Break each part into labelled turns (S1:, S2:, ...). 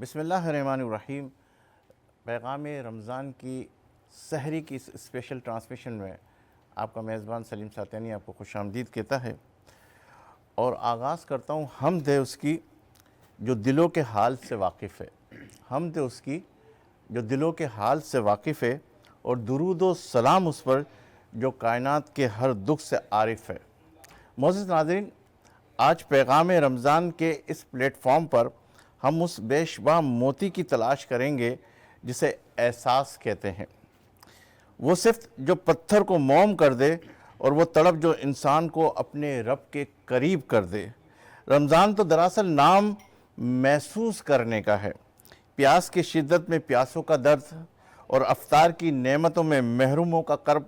S1: بسم اللہ الرحمن الرحیم۔ پیغام رمضان کی سحری کی اسپیشل ٹرانسمیشن میں آپ کا میزبان سلیم ساتینی آپ کو خوش آمدید کہتا ہے اور آغاز کرتا ہوں حمد ہے اس کی جو دلوں کے حال سے واقف ہے، حمد ہے اس کی جو دلوں کے حال سے واقف ہے، اور درود و سلام اس پر جو کائنات کے ہر دکھ سے عارف ہے۔ معزز ناظرین، آج پیغام رمضان کے اس پلیٹ فارم پر ہم اس بے شبہ موتی کی تلاش کریں گے جسے احساس کہتے ہیں۔ وہ صفت جو پتھر کو موم کر دے اور وہ تڑپ جو انسان کو اپنے رب کے قریب کر دے۔ رمضان تو دراصل نام محسوس کرنے کا ہے، پیاس کی شدت میں پیاسوں کا درد اور افطار کی نعمتوں میں محروموں کا کرب،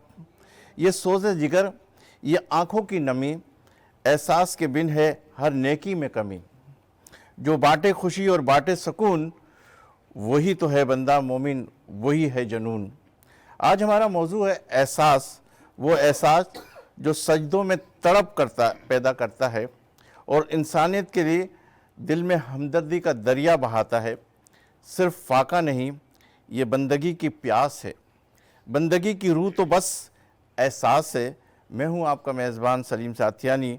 S1: یہ سوز جگر، یہ آنکھوں کی نمی، احساس کے بن ہے ہر نیکی میں کمی۔ جو بانٹے خوشی اور بانٹے سکون، وہی تو ہے بندہ مومن، وہی ہے جنون۔ آج ہمارا موضوع ہے احساس، وہ احساس جو سجدوں میں تڑپ پیدا کرتا ہے اور انسانیت کے لیے دل میں ہمدردی کا دریا بہاتا ہے۔ صرف فاقہ نہیں، یہ بندگی کی پیاس ہے، بندگی کی روح تو بس احساس ہے۔ میں ہوں آپ کا میزبان سلیم ساتھیانی،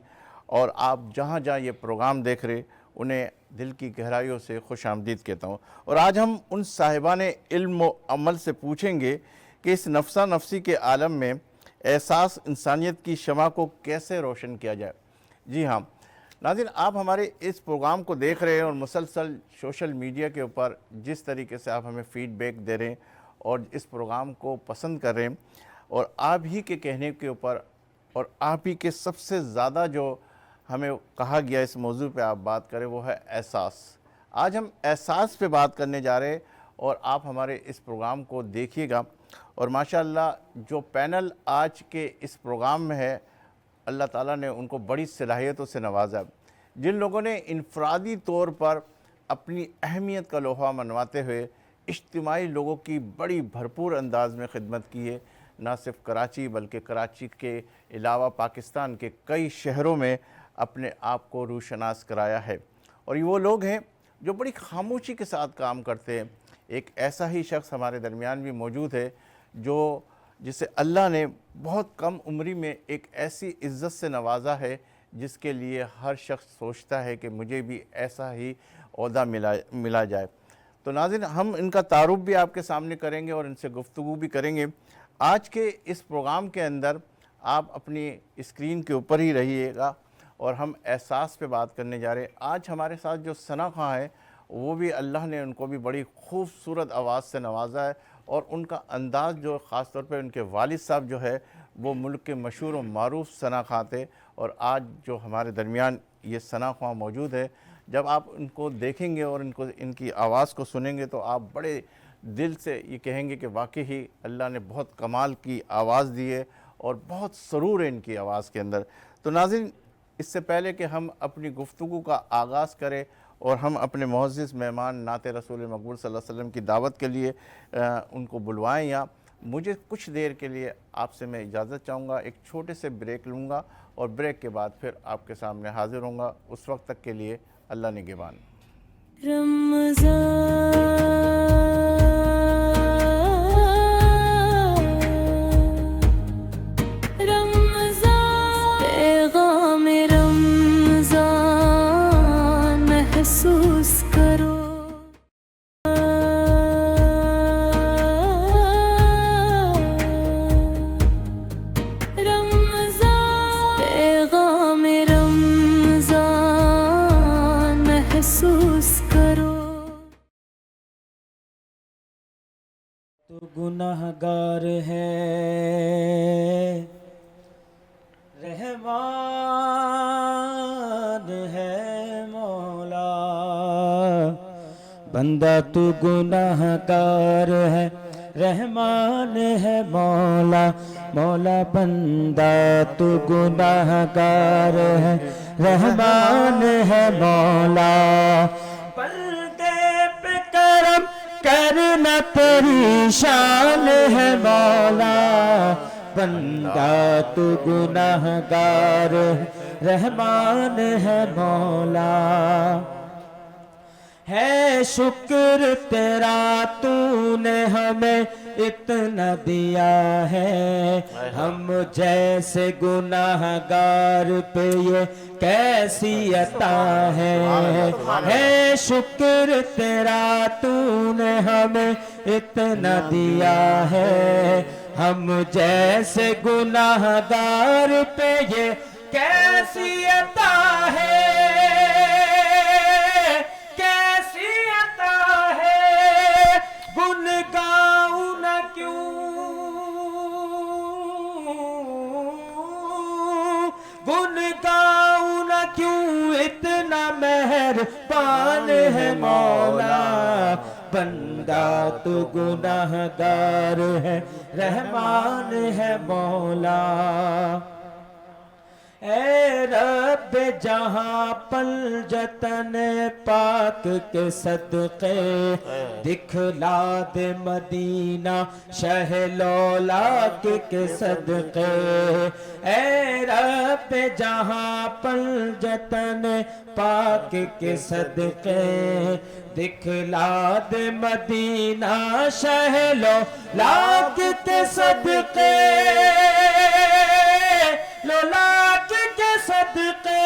S1: اور آپ جہاں جہاں یہ پروگرام دیکھ رہے انہیں دل کی گہرائیوں سے خوش آمدید کہتا ہوں۔ اور آج ہم ان صاحبان علم و عمل سے پوچھیں گے کہ اس نفسا نفسی کے عالم میں احساس انسانیت کی شمع کو کیسے روشن کیا جائے۔ جی ہاں ناظرین، آپ ہمارے اس پروگرام کو دیکھ رہے ہیں اور مسلسل سوشل میڈیا کے اوپر جس طریقے سے آپ ہمیں فیڈ بیک دے رہے ہیں اور اس پروگرام کو پسند کر رہے ہیں، اور آپ ہی کے کہنے کے اوپر اور آپ ہی کے سب سے زیادہ جو ہمیں کہا گیا اس موضوع پہ آپ بات کریں وہ ہے احساس۔ آج ہم احساس پہ بات کرنے جا رہے ہیں اور آپ ہمارے اس پروگرام کو دیکھیے گا، اور ماشاءاللہ جو پینل آج کے اس پروگرام میں ہے، اللہ تعالیٰ نے ان کو بڑی صلاحیتوں سے نوازا ہے۔ جن لوگوں نے انفرادی طور پر اپنی اہمیت کا لوہا منواتے ہوئے اجتماعی لوگوں کی بڑی بھرپور انداز میں خدمت کی ہے، نہ صرف کراچی بلکہ کراچی کے علاوہ پاکستان کے کئی شہروں میں اپنے آپ کو روشناس کرایا ہے، اور یہ وہ لوگ ہیں جو بڑی خاموشی کے ساتھ کام کرتے ہیں۔ ایک ایسا ہی شخص ہمارے درمیان بھی موجود ہے جسے اللہ نے بہت کم عمری میں ایک ایسی عزت سے نوازا ہے جس کے لیے ہر شخص سوچتا ہے کہ مجھے بھی ایسا ہی عہدہ ملا جائے۔ تو ناظرین، ہم ان کا تعارف بھی آپ کے سامنے کریں گے اور ان سے گفتگو بھی کریں گے۔ آج کے اس پروگرام کے اندر آپ اپنی اسکرین کے اوپر ہی رہیے گا اور ہم احساس پہ بات کرنے جا رہے ہیں۔ آج ہمارے ساتھ جو ثنا خواں ہے، وہ بھی اللہ نے ان کو بھی بڑی خوبصورت آواز سے نوازا ہے، اور ان کا انداز جو خاص طور پہ ان کے والد صاحب جو ہے وہ ملک کے مشہور و معروف ثنا خواں تھے، اور آج جو ہمارے درمیان یہ ثنا خواں موجود ہے، جب آپ ان کو دیکھیں گے اور ان کی آواز کو سنیں گے تو آپ بڑے دل سے یہ کہیں گے کہ واقعی اللہ نے بہت کمال کی آواز دی ہے اور بہت سرور ہے ان کی آواز کے اندر۔ تو ناظرین، اس سے پہلے کہ ہم اپنی گفتگو کا آغاز کریں اور ہم اپنے معزز مہمان نعت رسول مقبول صلی اللہ علیہ وسلم کی دعوت کے لیے ان کو بلوائیں، یا مجھے کچھ دیر کے لیے آپ سے میں اجازت چاہوں گا، ایک چھوٹے سے بریک لوں گا، اور بریک کے بعد پھر آپ کے سامنے حاضر ہوں گا۔ اس وقت تک کے لیے اللہ نگہبان۔
S2: تو گناہگار ہے رحمان ہے مولا، بندہ تو گناہگار ہے رحمان ہے مولا، مولا بندہ تو گناہگار ہے رحمان ہے مولا، بندے پہ کرم کرنا تیری شان ہے مولا، بندہ تو گناہگار رحمان ہے مولا، ہے شکر تیرا تو نے ہمیں اتنا دیا ہے ہم جیسے گناہگار پہ یہ کیسی عطا ہے شکر تیرا تو نے ہمیں اتنا دیا ہے ہم جیسے گناہگار پہ یہ کیسی عطا ہے کیسی عطا ہے گن گاؤں نہ کیوں گن گاؤں نہ کیوں اتنا مہربان ہے مولا بندہ تو گناہگار ہے رحمان ہے مولا اے رب جہاں پنجتن پاک کے صدقے دکھلا دے مدینہ شہ لولاک کے صدقے اے رب جہاں پنجتن پاک کے صدقے دکھلا دے مدینہ شہ لولاک کے صدقے لولاک کے صدقے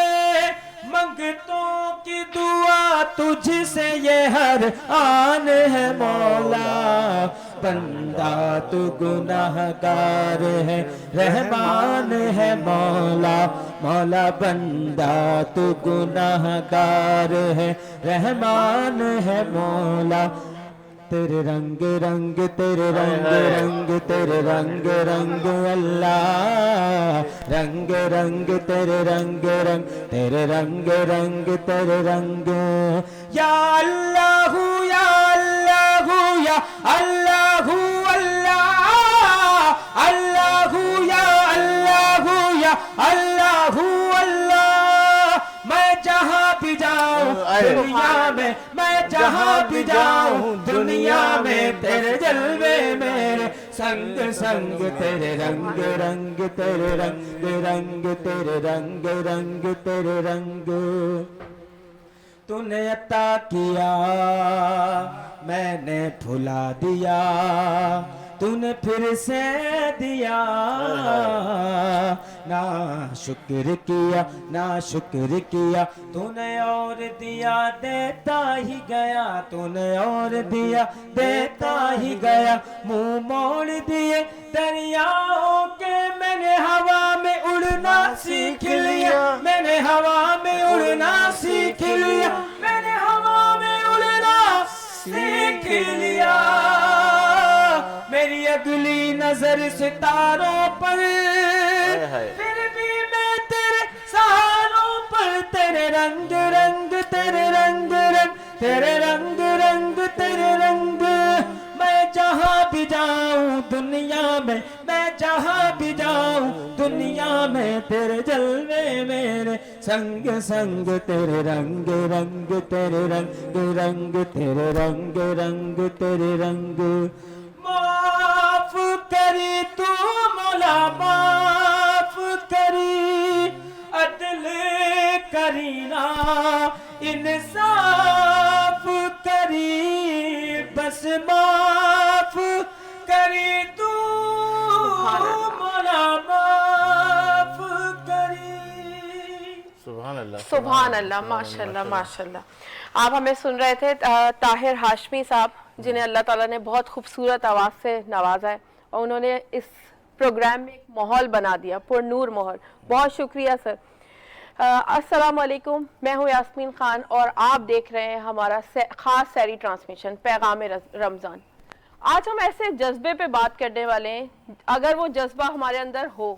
S2: منگتوں کی دعا تجھ سے یہ ہر آن ہے مولا بندہ تو گناہگار ہے رحمان ہے مولا مولا بندہ تو گناہگار ہے رحمان ہے مولا تیرے رنگ رنگ تیرے رنگ رنگ تیرے رنگ رنگ اللہ رنگ رنگ تیرے رنگ رنگ تیرے رنگ رنگ تیرے رنگ یا اللہ یا اللہ یا اللہ اللہ اللہ یا اللہ یا اللہ اللہ میں جہاں بھی جاؤں دنیا میں جہاں بھی جاؤں دنیا میں تیرے جلوے میرے سنگ سنگ تیرے رنگ رنگ تیرے رنگ رنگ تیرے رنگ رنگ تیرے رنگ تو نے عطا کیا میں نے بھلا دیا تو نے پھر سے دیا نا شکر کیا نا شکر کیا تو نے اور دیا دیتا ہی گیا تو نے اور دیا دیتا ہی گیا منہ موڑ دیے دریاؤں کے میں نے ہوا میں اڑنا سیکھ لیا میں نے ہوا میں اڑنا سیکھ لیا میں نے ہوا میں اڑنا سیکھ لیا میری اگلی نظر ستاروں پر پھر بھی میں تیرے سہاروں پر تیرے رنگ رنگ تیرے رنگ رنگ تیرے رنگ رنگ تیرے رنگ میں جہاں بھی جاؤں دنیا میں جہاں بھی جاؤں دنیا میں تیرے جلوے میرے سنگ سنگ تیرے رنگ رنگ تیرے رنگ رنگ تیرے رنگ رنگ تیرے رنگ معاف کری تو مولا معاف کری عدل کری نا انصاف کری بس معاف کری تو مولا معاف کری
S1: سبحان اللہ
S3: سبحان اللہ ماشاءاللہ ماشاءاللہ آپ ہمیں سن رہے تھے طاہر ہاشمی صاحب جنہیں اللہ تعالیٰ نے بہت خوبصورت آواز سے نوازا ہے اور انہوں نے اس پروگرام میں ایک ماحول بنا دیا پر نور ماحول بہت شکریہ سر السلام علیکم میں ہوں یاسمین خان اور آپ دیکھ رہے ہیں ہمارا خاص سحری ٹرانسمیشن پیغام رمضان آج ہم ایسے جذبے پہ بات کرنے والے ہیں اگر وہ جذبہ ہمارے اندر ہو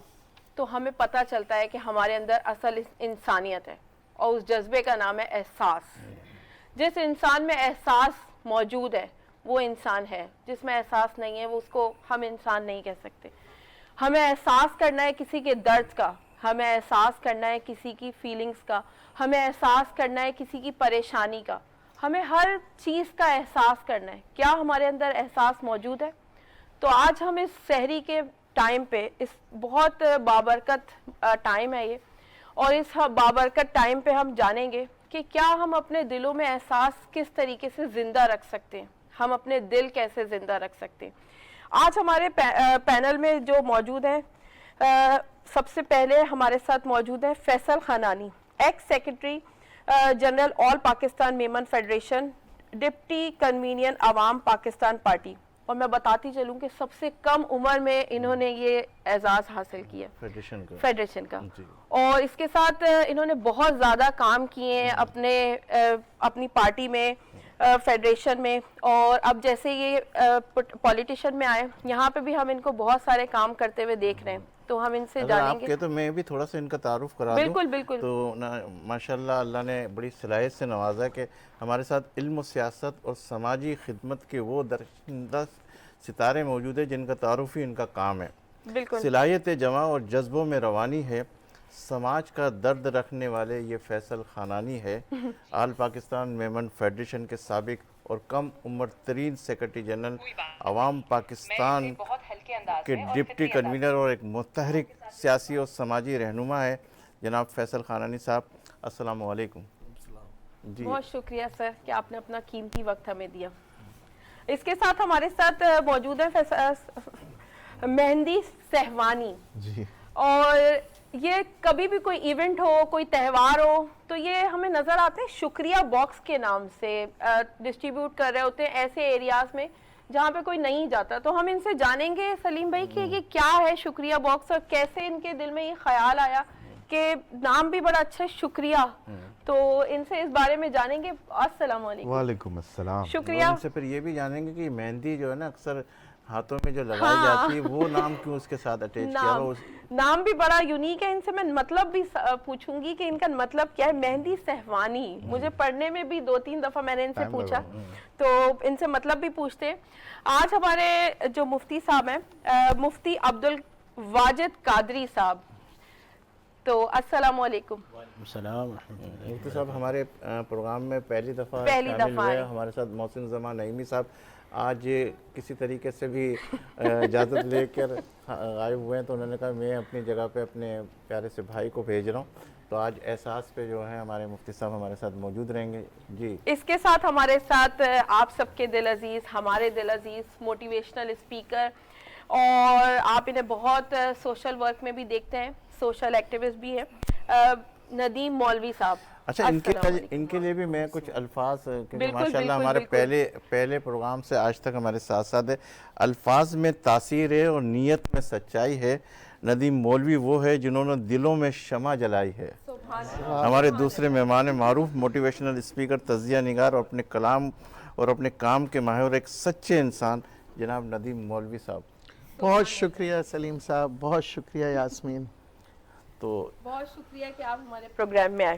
S3: تو ہمیں پتہ چلتا ہے کہ ہمارے اندر اصل انسانیت ہے اور اس جذبے کا نام ہے احساس جس انسان میں احساس موجود ہے وہ انسان ہے جس میں احساس نہیں ہے وہ اس کو ہم انسان نہیں کہہ سکتے ہمیں احساس کرنا ہے کسی کے درد کا ہمیں احساس کرنا ہے کسی کی فیلنگز کا ہمیں احساس کرنا ہے کسی کی پریشانی کا ہمیں ہر چیز کا احساس کرنا ہے کیا ہمارے اندر احساس موجود ہے تو آج ہم اس سحری کے ٹائم پہ اس بہت بابرکت ٹائم ہے یہ اور اس بابرکت ٹائم پہ ہم جانیں گے کہ کیا ہم اپنے دلوں میں احساس کس طریقے سے زندہ رکھ سکتے ہیں, ہم اپنے دل کیسے زندہ رکھ سکتے ہیں. آج ہمارے پینل میں جو موجود ہیں, سب سے پہلے ہمارے ساتھ موجود ہیں Faisal Khanani, ex secretary general All Pakistan Memon Federation, deputy convener Awam Pakistan party, اور میں بتاتی چلوں کہ سب سے کم عمر میں انہوں نے یہ اعزاز حاصل کیا فیڈریشن کا. اور اس کے ساتھ انہوں نے بہت زیادہ کام کیے ہیں اپنی پارٹی میں, فیڈریشن میں, اور اب جیسے یہ پولیٹیشن میں آئے, یہاں پہ بھی ہم ان کو بہت سارے کام کرتے ہوئے دیکھ رہے ہیں, تو ہم ان سے جانیں گے.
S1: تو میں بھی تھوڑا سا ان کا تعارف کرا دوں.
S3: بالکل بالکل.
S1: تو ماشاءاللہ اللہ نے بڑی صلاحیت سے نوازا کہ ہمارے ساتھ علم و سیاست اور سماجی خدمت کے وہ درخشندہ ستارے موجود ہیں جن کا تعارف ہی ان کا کام ہے.
S3: بالکل.
S1: صلاحیت جمع اور جذبوں میں روانی ہے, سماج کا درد رکھنے والے یہ فیصل خانانی ہے. آل پاکستان میمن فیڈریشن کے سابق اور کم عمر ترین سیکرٹری جنرل عوام پاکستان کے ڈپٹی کنوینر اور ایک متحرک سیاسی اور سماجی رہنما ہے جناب فیصل خانانی صاحب. السلام علیکم.
S3: جی بہت شکریہ سر کہ آپ نے اپنا قیمتی وقت ہمیں دیا. اس کے ساتھ ہمارے ساتھ موجود ہیں مہندی سہوانی.
S1: جی.
S3: اور یہ کبھی بھی کوئی ایونٹ ہو, کوئی تہوار ہو, تو یہ ہمیں نظر آتے ہیں شکریہ باکس کے نام سے ڈسٹریبیوٹ کر رہے ہوتے ہیں ایسے ایریاز میں جہاں پہ کوئی نہیں جاتا. تو ہم ان سے جانیں گے سلیم بھائی کہ یہ کیا ہے شکریہ باکس, اور کیسے ان کے دل میں یہ خیال آیا کہ نام بھی بڑا اچھا ہے شکریہ. تو ان سے اس بارے میں جانیں گے. السلام علیکم.
S4: وعلیکم السلام.
S3: شکریہ.
S1: ان سے پھر یہ بھی جانیں گے کہ مہندی جو ہے نا اکثر ہاتھوں میں جو لگائی جاتی ہے وہ نام کیوں اس کے ساتھ اٹیچ کیا ہو.
S3: نام بھی بڑا یونیک ہے. ان سے میں مطلب بھی پوچھوں گی کہ ان کا مطلب کیا ہے. مہندی سہوانی, مجھے پڑھنے میں بھی 2-3 دفعہ میں نے ان سے پوچھا, تو ان سے مطلب بھی پوچھتے ہیں. آج ہمارے جو مفتی صاحب ہیں, مفتی عبدالواجد قادری صاحب, تو السلام علیکم.
S1: السلام. مفتی صاحب ہمارے پروگرام میں پہلی دفعہ شامل ہوئے. ہمارے ساتھ محسن زمان نعیمی صاحب آج کسی طریقے سے بھی اجازت لے کر غائب ہوئے ہیں, تو انہوں نے کہا میں اپنی جگہ پہ اپنے پیارے سے بھائی کو بھیج رہا ہوں. تو آج احساس پہ جو ہے ہمارے مفتی صاحب ہمارے ساتھ موجود رہیں گے. جی.
S3: اس کے ساتھ ہمارے ساتھ آپ سب کے دل عزیز, ہمارے دل عزیز موٹیویشنل اسپیکر, اور آپ انہیں بہت سوشل ورک میں بھی دیکھتے ہیں, سوشل ایکٹیوسٹ بھی ہیں, ندیم مولوی صاحب.
S1: اچھا, ان کے لیے بھی میں کچھ الفاظ, کیونکہ ماشاءاللہ ہمارے پہلے پروگرام سے آج تک ہمارے ساتھ ساتھ ہے. الفاظ میں تاثیر ہے اور نیت میں سچائی ہے. ندیم مولوی وہ ہے جنہوں نے دلوں میں شمع جلائی ہے. ہمارے دوسرے مہمان معروف موٹیویشنل اسپیکر, تجزیہ نگار اور اپنے کلام اور اپنے کام کے ماہر اور ایک سچے انسان جناب ندیم مولوی صاحب.
S4: بہت شکریہ سلیم صاحب, بہت شکریہ یاسمین.
S3: تو بہت شکریہ کہ آپ ہمارے پروگرام میں آئے.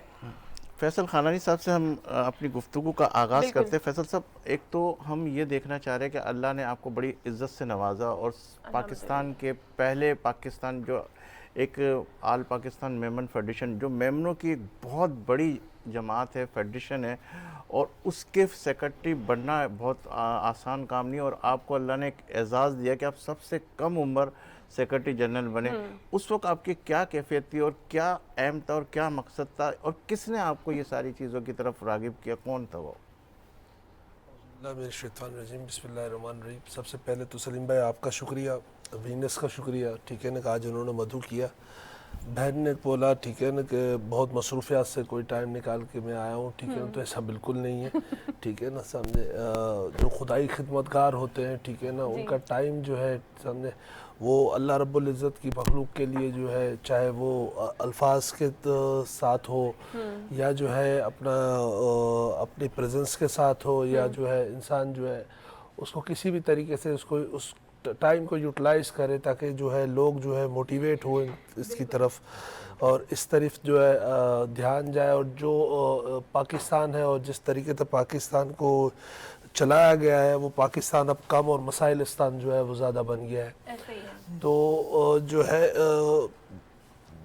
S1: فیصل خانانی صاحب سے ہم اپنی گفتگو کا آغاز کرتے ہیں. فیصل صاحب, ایک تو ہم یہ دیکھنا چاہ رہے ہیں کہ اللہ نے آپ کو بڑی عزت سے نوازا, اور پاکستان کے پہلے پاکستان جو ایک آل پاکستان میمن فیڈریشن, جو میمنوں کی بہت بڑی جماعت ہے, فیڈریشن ہے, اور اس کے سیکرٹری بننا بہت آسان کام نہیں, اور آپ کو اللہ نے ایک اعزاز دیا کہ آپ سب سے کم عمر سیکرٹری جنرل بنے. اس وقت آپ کی کیا کیفیت تھی, اور کیا ایم تھا, اور کیا مقصد تھا, اور کس نے آپ کو یہ ساری چیزوں کی طرف راغب کیا, کون تھا وہ؟
S5: بسم اللہ الرحمن الرحیم. سب سے پہلے تو سلیم بھائی آپ کا شکریہ, وینس کا شکریہ, ٹھیک ہے نا, کہ آج انہوں نے مدعو کیا. بہن نے بولا ٹھیک ہے نا کہ بہت مصروفیات سے کوئی ٹائم نکال کے میں آیا ہوں, ٹھیک ہے نا, تو ایسا بالکل نہیں ہے, ٹھیک ہے نا, سامنے جو خدائی خدمتگار ہوتے ہیں, ٹھیک ہے نا, ان کا ٹائم جو ہے سامنے وہ اللہ رب العزت کی مخلوق کے لیے جو ہے, چاہے وہ الفاظ کے ساتھ ہو یا جو ہے اپنی پریزنس کے ساتھ ہو, یا جو ہے انسان جو ہے اس کو کسی بھی طریقے سے اس ٹائم کو یوٹیلائز کرے تاکہ جو ہے لوگ جو ہے موٹیویٹ ہوئیں اس کی طرف, اور اس طرف جو ہے دھیان جائے. اور جو پاکستان ہے اور جس طریقے سے پاکستان کو چلایا گیا ہے, وہ پاکستان اب کم اور مسائلستان جو ہے وہ زیادہ بن گیا ہے. تو جو ہے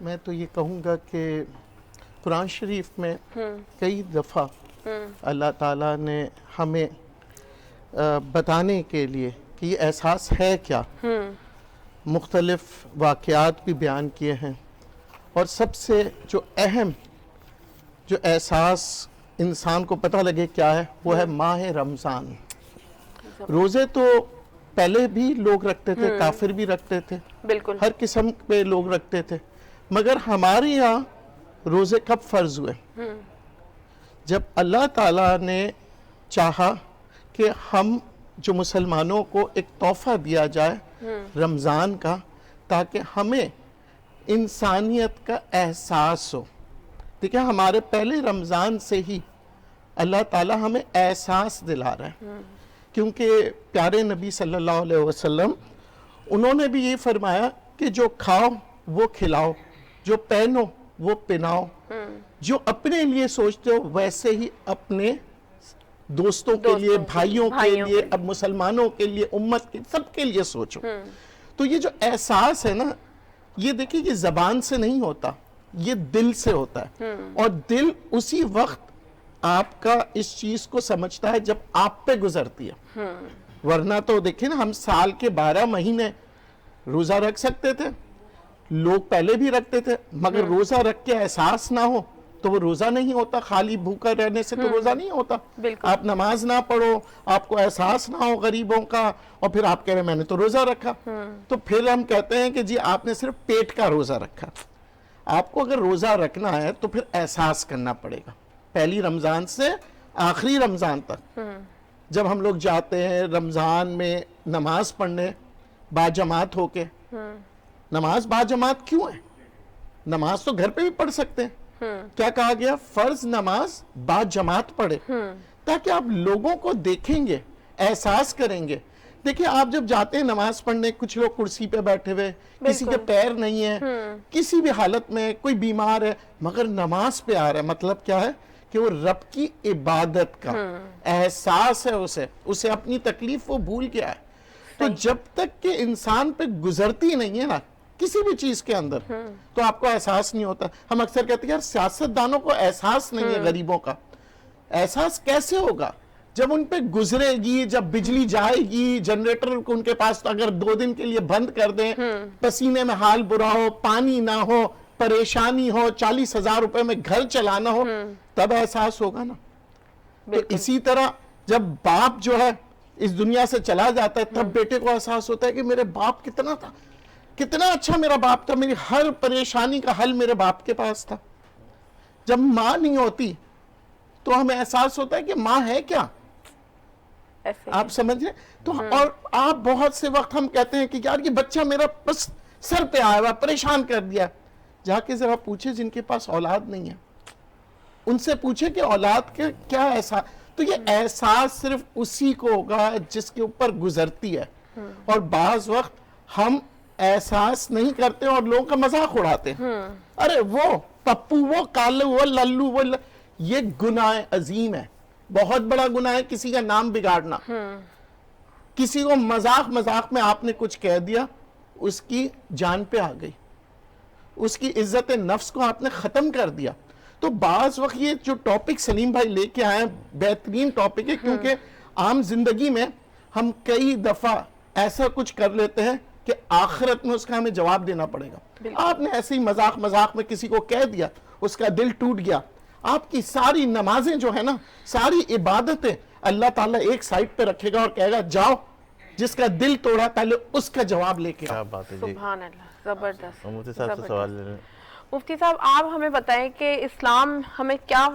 S4: میں تو یہ کہوں گا کہ قرآن شریف میں کئی دفعہ اللہ تعالیٰ نے ہمیں بتانے کے لیے کہ یہ احساس ہے کیا، مختلف واقعات بھی بیان کیے ہیں، اور سب سے جو اہم جو احساس انسان کو پتہ لگے کیا ہے وہ ہے ماہ رمضان۔ روزے تو پہلے بھی لوگ رکھتے تھے، کافر بھی رکھتے تھے،
S3: بالکل
S4: ہر قسم پہ لوگ رکھتے تھے، مگر ہمارے یہاں روزے کب فرض ہوئے؟ جب اللہ تعالیٰ نے چاہا کہ ہم جو مسلمانوں کو ایک تحفہ دیا جائے رمضان کا، تاکہ ہمیں انسانیت کا احساس ہو۔ دیکھیں ہمارے پہلے رمضان سے ہی اللہ تعالیٰ ہمیں احساس دلا رہا ہے، کیونکہ پیارے نبی صلی اللہ علیہ وسلم انہوں نے بھی یہ فرمایا کہ جو کھاؤ وہ کھلاؤ، جو پہنو وہ پہناؤ، جو اپنے لیے سوچتے ہو ویسے ہی اپنے دوستوں کے لیے، بھائیوں کے لیے، اب مسلمانوں کے لیے، امت کے سب کے لیے سوچو۔ تو یہ جو احساس ہے نا، یہ دیکھیں یہ زبان سے نہیں ہوتا، یہ دل سے ہوتا ہے، اور دل اسی وقت آپ کا اس چیز کو سمجھتا ہے جب آپ پہ گزرتی ہے۔ ورنہ تو دیکھیں نا، ہم سال کے 12 مہینے روزہ رکھ سکتے تھے، لوگ پہلے بھی رکھتے تھے، مگر روزہ رکھ کے احساس نہ ہو تو وہ روزہ نہیں ہوتا۔ خالی بھوکا رہنے سے تو روزہ نہیں ہوتا۔ آپ نماز نہ پڑھو، آپ کو احساس نہ ہو غریبوں کا، اور پھر آپ کہہ رہے ہیں میں نے تو روزہ رکھا، تو پھر ہم کہتے ہیں کہ جی آپ نے صرف پیٹ کا روزہ رکھا۔ آپ کو اگر روزہ رکھنا ہے تو پھر احساس کرنا پڑے گا، پہلی رمضان سے آخری رمضان تک۔ جب ہم لوگ جاتے ہیں رمضان میں نماز پڑھنے باجماعت ہو کے، نماز باجماعت کیوں ہے؟ نماز تو گھر پہ بھی پڑھ سکتے ہیں۔ کیا کہا گیا؟ فرض نماز باجماعت پڑھے، تاکہ آپ لوگوں کو دیکھیں گے، احساس کریں گے۔ دیکھیں آپ جب جاتے ہیں نماز پڑھنے، کچھ لوگ کرسی پہ بیٹھے ہوئے، کسی کے پیر نہیں ہے، کسی بھی حالت میں، کوئی بیمار ہے، مگر نماز پہ آ رہا ہے، مطلب کیا ہے کہ وہ رب کی عبادت کا احساس ہے، اسے اپنی تکلیف وہ بھول گیا ہے۔ تو جب تک کہ انسان پہ گزرتی نہیں ہے نا کسی بھی چیز کے اندر، تو آپ کو احساس نہیں ہوتا۔ ہم اکثر کہتے ہیں یار سیاستدانوں کو احساس نہیں ہے غریبوں کا۔ احساس کیسے ہوگا؟ جب ان پہ گزرے گی، جب بجلی جائے گی، جنریٹر کو ان کے پاس اگر 2 دن کے لیے بند کر دیں، پسینے میں حال برا ہو، پانی نہ ہو، پریشانی ہو، 40,000 روپے میں گھر چلانا ہو، تب احساس ہوگا نا۔ تو اسی طرح جب باپ جو ہے اس دنیا سے چلا جاتا ہے، تب بیٹے کو احساس ہوتا ہے کہ میرے باپ کتنا تھا، کتنا اچھا میرا باپ تھا، میری ہر پریشانی کا حل میرے باپ کے پاس تھا۔ جب ماں نہیں ہوتی تو ہمیں احساس ہوتا ہے کہ ماں ہے کیا، آپ سمجھ رہے؟ تو اور آپ بہت سے وقت ہم کہتے ہیں کہ یار یہ بچہ میرا بس سر پہ آیا ہوا، پریشان کر دیا۔ جا کے ذرا پوچھے جن کے پاس اولاد نہیں ہے، ان سے پوچھے کہ اولاد کے کیا احساس۔ تو یہ احساس صرف اسی کو ہوگا جس کے اوپر گزرتی ہے، اور بعض وقت ہم احساس نہیں کرتے اور لوگوں کا مذاق اڑاتے ہیں۔ ارے وہ پپو، وہ کالو، وہ للو، وہ یہ گناہ عظیم ہے، بہت بڑا گناہ ہے کسی کا نام بگاڑنا۔ کسی کو مذاق میں آپ نے کچھ کہہ دیا، اس کی جان پہ آ گئی، اس کی عزت نفس کو آپ نے ختم کر دیا۔ تو بعض وقت یہ جو ٹاپک سلیم بھائی لے کے آئے ہیں بہترین ٹاپک ہے، کیونکہ عام زندگی میں ہم کئی دفعہ ایسا کچھ کر لیتے ہیں کہ آخرت میں اس کا ہمیں جواب دینا پڑے گا۔ آپ نے ایسے ہی مذاق میں کسی کو کہہ دیا، اس کا دل ٹوٹ گیا، آپ کی ساری نمازیں جو ہے نا، ساری عبادتیں اللہ تعالیٰ ایک سائٹ پہ رکھے گا اور کہے گا جاؤ جس کا دل توڑا پہلے اس کا جواب لے کے آؤ۔
S1: کیا بات ہے جی۔
S3: سبحان اللہ، زبردست۔
S1: مفتی صاحب سے سوال لے رہے ہیں۔
S3: مفتی صاحب آپ ہمیں بتائیں کہ اسلام ہمیں کیا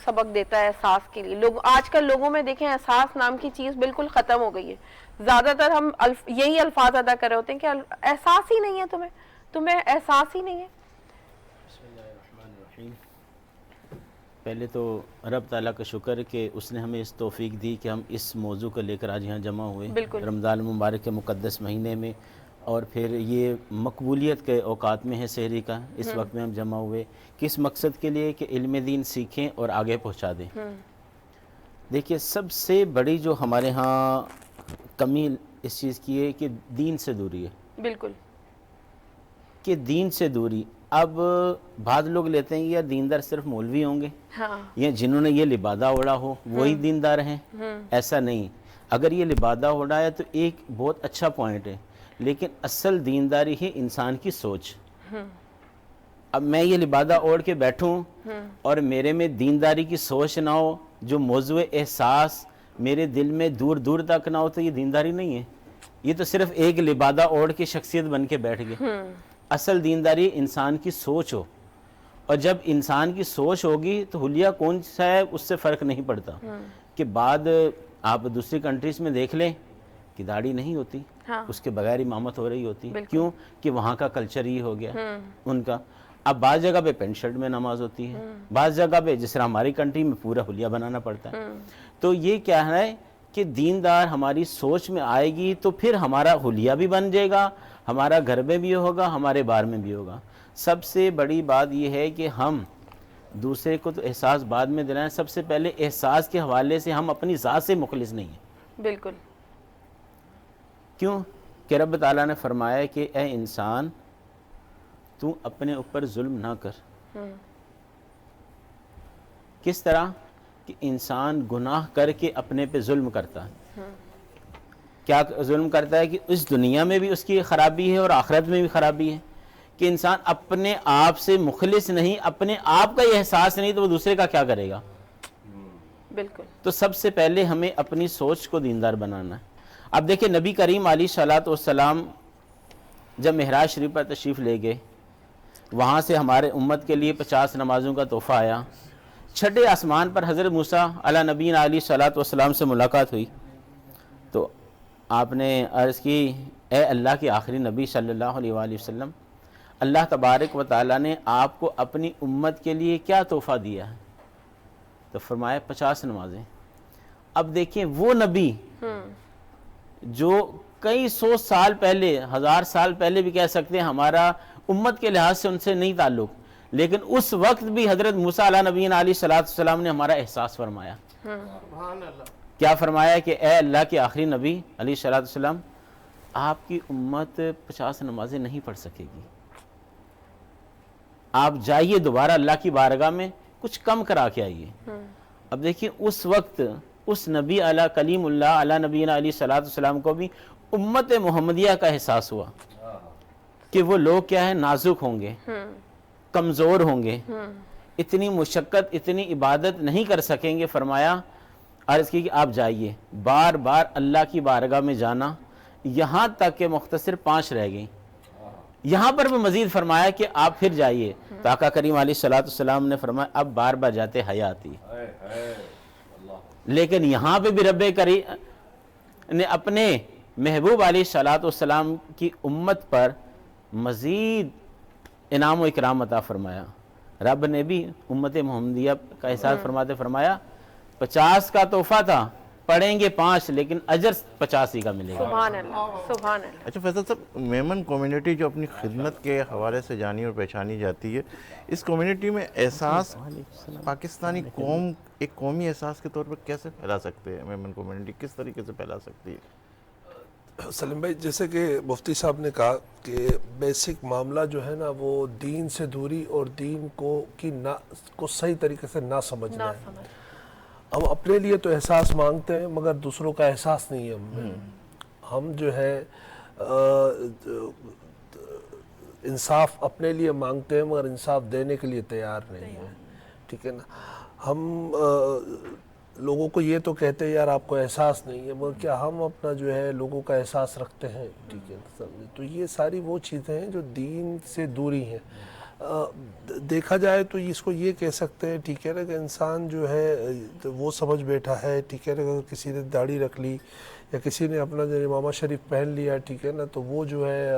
S3: سبق دیتا ہے احساس کے لیے؟ لوگ آج کل لوگوں میں دیکھیں احساس نام کی چیز بالکل ختم ہو گئی ہے۔ زیادہ تر ہم یہی الفاظ ادا کر رہے ہوتے ہیں کہ احساس ہی نہیں ہے تمہیں احساس ہی نہیں ہے۔
S2: بسم اللہ الرحمن الرحیم۔ پہلے تو رب تعالیٰ کا شکر ہے کہ اس نے ہمیں اس توفیق دی کہ ہم اس موضوع کو لے کر آج یہاں جمع ہوئے رمضان المبارک کے مقدس مہینے میں، اور پھر یہ مقبولیت کے اوقات میں ہے سحری کا، اس وقت میں ہم جمع ہوئے کس مقصد کے لیے کہ علم دین سیکھیں اور آگے پہنچا دیں۔ دیکھیے سب سے بڑی جو ہمارے ہاں کمی اس چیز کی ہے کہ دین سے دوری ہے،
S3: بالکل،
S2: کہ دین سے دوری۔
S6: اب بعض لوگ لیتے ہیں کہ یار دیندار صرف مولوی ہوں گے
S3: ہاں
S6: یا جنہوں نے یہ لبادہ اوڑا ہو وہی دیندار ہیں. ایسا نہیں. اگر یہ لبادہ اوڑا ہے تو ایک بہت اچھا پوائنٹ ہے، لیکن اصل دینداری ہے انسان کی سوچ. اب میں یہ لبادہ اوڑھ کے بیٹھوں اور میرے میں دینداری کی سوچ نہ ہو، جو موضوع احساس میرے دل میں دور دور تک نہ ہو، تو یہ دینداری نہیں ہے. یہ تو صرف ایک لبادہ اوڑھ کے شخصیت بن کے بیٹھ گئے. اصل دینداری انسان کی سوچ ہو، اور جب انسان کی سوچ ہوگی تو حلیہ کون سا ہے اس سے فرق نہیں پڑتا. کہ بعد آپ دوسری کنٹریز میں دیکھ لیں کہ داڑھی نہیں ہوتی، اس کے بغیر امامت ہو رہی ہوتی. کیوں؟ کہ وہاں کا کلچر یہ ہو گیا ان کا. اب بعض جگہ پہ پینٹ شرٹ میں نماز ہوتی ہے، بعض جگہ پہ جس طرح ہماری کنٹری میں پورا حلیہ بنانا پڑتا ہے. تو یہ کیا ہے کہ دیندار ہماری سوچ میں آئے گی تو پھر ہمارا حلیہ بھی بن جائے گا، ہمارا گھر میں بھی ہوگا، ہمارے بار میں بھی ہوگا. سب سے بڑی بات یہ ہے کہ ہم دوسرے کو تو احساس بعد میں دلائیں، سب سے پہلے احساس کے حوالے سے ہم اپنی ذات سے مخلص نہیں ہیں.
S3: بالکل.
S6: کیوں؟ کہ رب تعالیٰ نے فرمایا کہ اے انسان تو اپنے اوپر ظلم نہ کر. کس طرح؟ کہ انسان گناہ کر کے اپنے پہ ظلم کرتا ہے. کیا ظلم کرتا ہے؟ کہ اس دنیا میں بھی اس کی خرابی ہے اور آخرت میں بھی خرابی ہے. کہ انسان اپنے آپ سے مخلص نہیں، اپنے آپ کا یہ احساس نہیں، تو وہ دوسرے کا کیا کرے گا؟
S3: بالکل.
S6: تو سب سے پہلے ہمیں اپنی سوچ کو دیندار بنانا ہے. اب دیکھیں نبی کریم علیہ الصلوۃ والسلام جب معراج شریف پر تشریف لے گئے، وہاں سے ہمارے امت کے لیے 50 نمازوں کا تحفہ آیا. چھٹے آسمان پر حضرت موسیٰ علیہ نبینا علیہ الصلوۃ والسلام سے ملاقات ہوئی تو آپ نے عرض کی اے اللہ کے آخری نبی صلی اللہ علیہ وآلہ وسلم، اللہ تبارک و تعالیٰ نے آپ کو اپنی امت کے لیے کیا تحفہ دیا ہے؟ تو فرمایا 50 نمازیں. اب دیکھیں وہ نبی جو کئی 100 سال پہلے، 1000 سال پہلے بھی کہہ سکتے ہیں ہمارا امت کے لحاظ سے ان سے نہیں تعلق، لیکن اس وقت بھی حضرت موسیٰ علیہ نبینا علیہ الصلوۃ والسلام نے ہمارا احساس فرمایا. کیا فرمایا؟ کہ اے اللہ کے آخری نبی علیہ الصلوۃ والسلام، آپ کی امت 50 نمازیں نہیں پڑھ سکے گی، آپ جائیے دوبارہ اللہ کی بارگاہ میں کچھ کم کرا کے آئیے. اب دیکھیے اس وقت اس نبی علیہ کلیم اللہ علیہ نبینا علیہ الصلوۃ والسلام کو بھی امت محمدیہ کا احساس ہوا کہ وہ لوگ کیا ہے، نازک ہوں گے، کمزور ہوں گے، اتنی مشقت اتنی عبادت نہیں کر سکیں گے. فرمایا عرض کی کہ آپ جائیے، بار بار اللہ کی بارگاہ میں جانا، یہاں تک کہ مختصر 5 رہ گئیں. یہاں پر بھی مزید فرمایا کہ آپ پھر جائیے. تو آقا کریم علیہ الصلوۃ والسلام نے فرمایا اب بار بار جاتے حیا آتی. لیکن یہاں پہ بھی رب کریم نے اپنے محبوب علیہ الصلوۃ والسلام کی امت پر مزید انعام و اکرام عطا فرمایا. رب نے بھی امت محمدیہ کا احساس فرماتے فرمایا 50 کا تحفہ تھا، پڑھیں گے 5 لیکن اجر 85 کا ملے گا.
S3: سبحان اللہ، سبحان اللہ.
S1: اچھا فیصل صاحب، میمن کمیونٹی جو اپنی خدمت کے حوالے سے جانی اور پہچانی جاتی ہے، اس کمیونٹی میں احساس پاکستانی قوم ایک قومی احساس کے طور پر کیسے پھیلا سکتے ہیں؟ میمن کمیونٹی کس طریقے سے پھیلا سکتی ہے؟
S5: سلیم بھائی، جیسے کہ مفتی صاحب نے کہا کہ بیسک معاملہ جو ہے نا وہ دین سے دوری اور دین کو صحیح طریقے سے نہ سمجھنا ہے. ہم اپنے لیے تو احساس مانگتے ہیں مگر دوسروں کا احساس نہیں ہے. ہم جو ہے انصاف اپنے لیے مانگتے ہیں مگر انصاف دینے کے لیے تیار نہیں ہیں. ٹھیک ہے نا. ہم لوگوں کو یہ تو کہتے ہیں یار آپ کو احساس نہیں ہے، مگر کیا ہم اپنا جو ہے لوگوں کا احساس رکھتے ہیں؟ ٹھیک ہے. تو یہ ساری وہ چیزیں ہیں جو دین سے دوری ہیں. دیکھا جائے تو اس کو یہ کہہ سکتے ہیں، ٹھیک ہے نا، کہ انسان جو ہے وہ سمجھ بیٹھا ہے، ٹھیک ہے نا، کہ کسی نے داڑھی رکھ لی یا کسی نے اپنا جو امامہ شریف پہن لیا، ٹھیک ہے نا، تو وہ جو ہے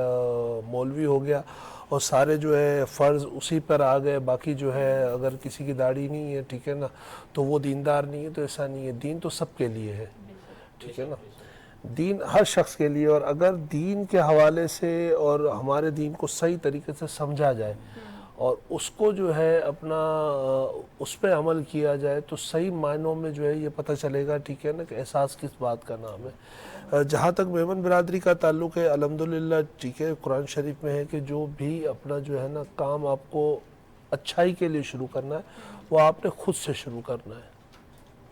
S5: مولوی ہو گیا اور سارے جو ہے فرض اسی پر آ گئے. باقی جو ہے اگر کسی کی داڑھی نہیں ہے، ٹھیک ہے نا، تو وہ دیندار نہیں ہے. تو ایسا نہیں ہے. دین تو سب کے لیے ہے. ٹھیک ہے نا. دین ہر شخص کے لیے. اور اگر دین کے حوالے سے اور ہمارے دین کو صحیح طریقے سے سمجھا جائے اور اس کو جو ہے اپنا اس پہ عمل کیا جائے تو صحیح معنوں میں جو ہے یہ پتہ چلے گا، ٹھیک ہے نا، کہ احساس کس بات کا نام ہے۔ جہاں تک میمن برادری کا تعلق ہے، الحمدللہ ٹھیک ہے، قرآن شریف میں ہے کہ جو بھی اپنا جو ہے نا کام آپ کو اچھائی کے لیے شروع کرنا ہے وہ آپ نے خود سے شروع کرنا ہے،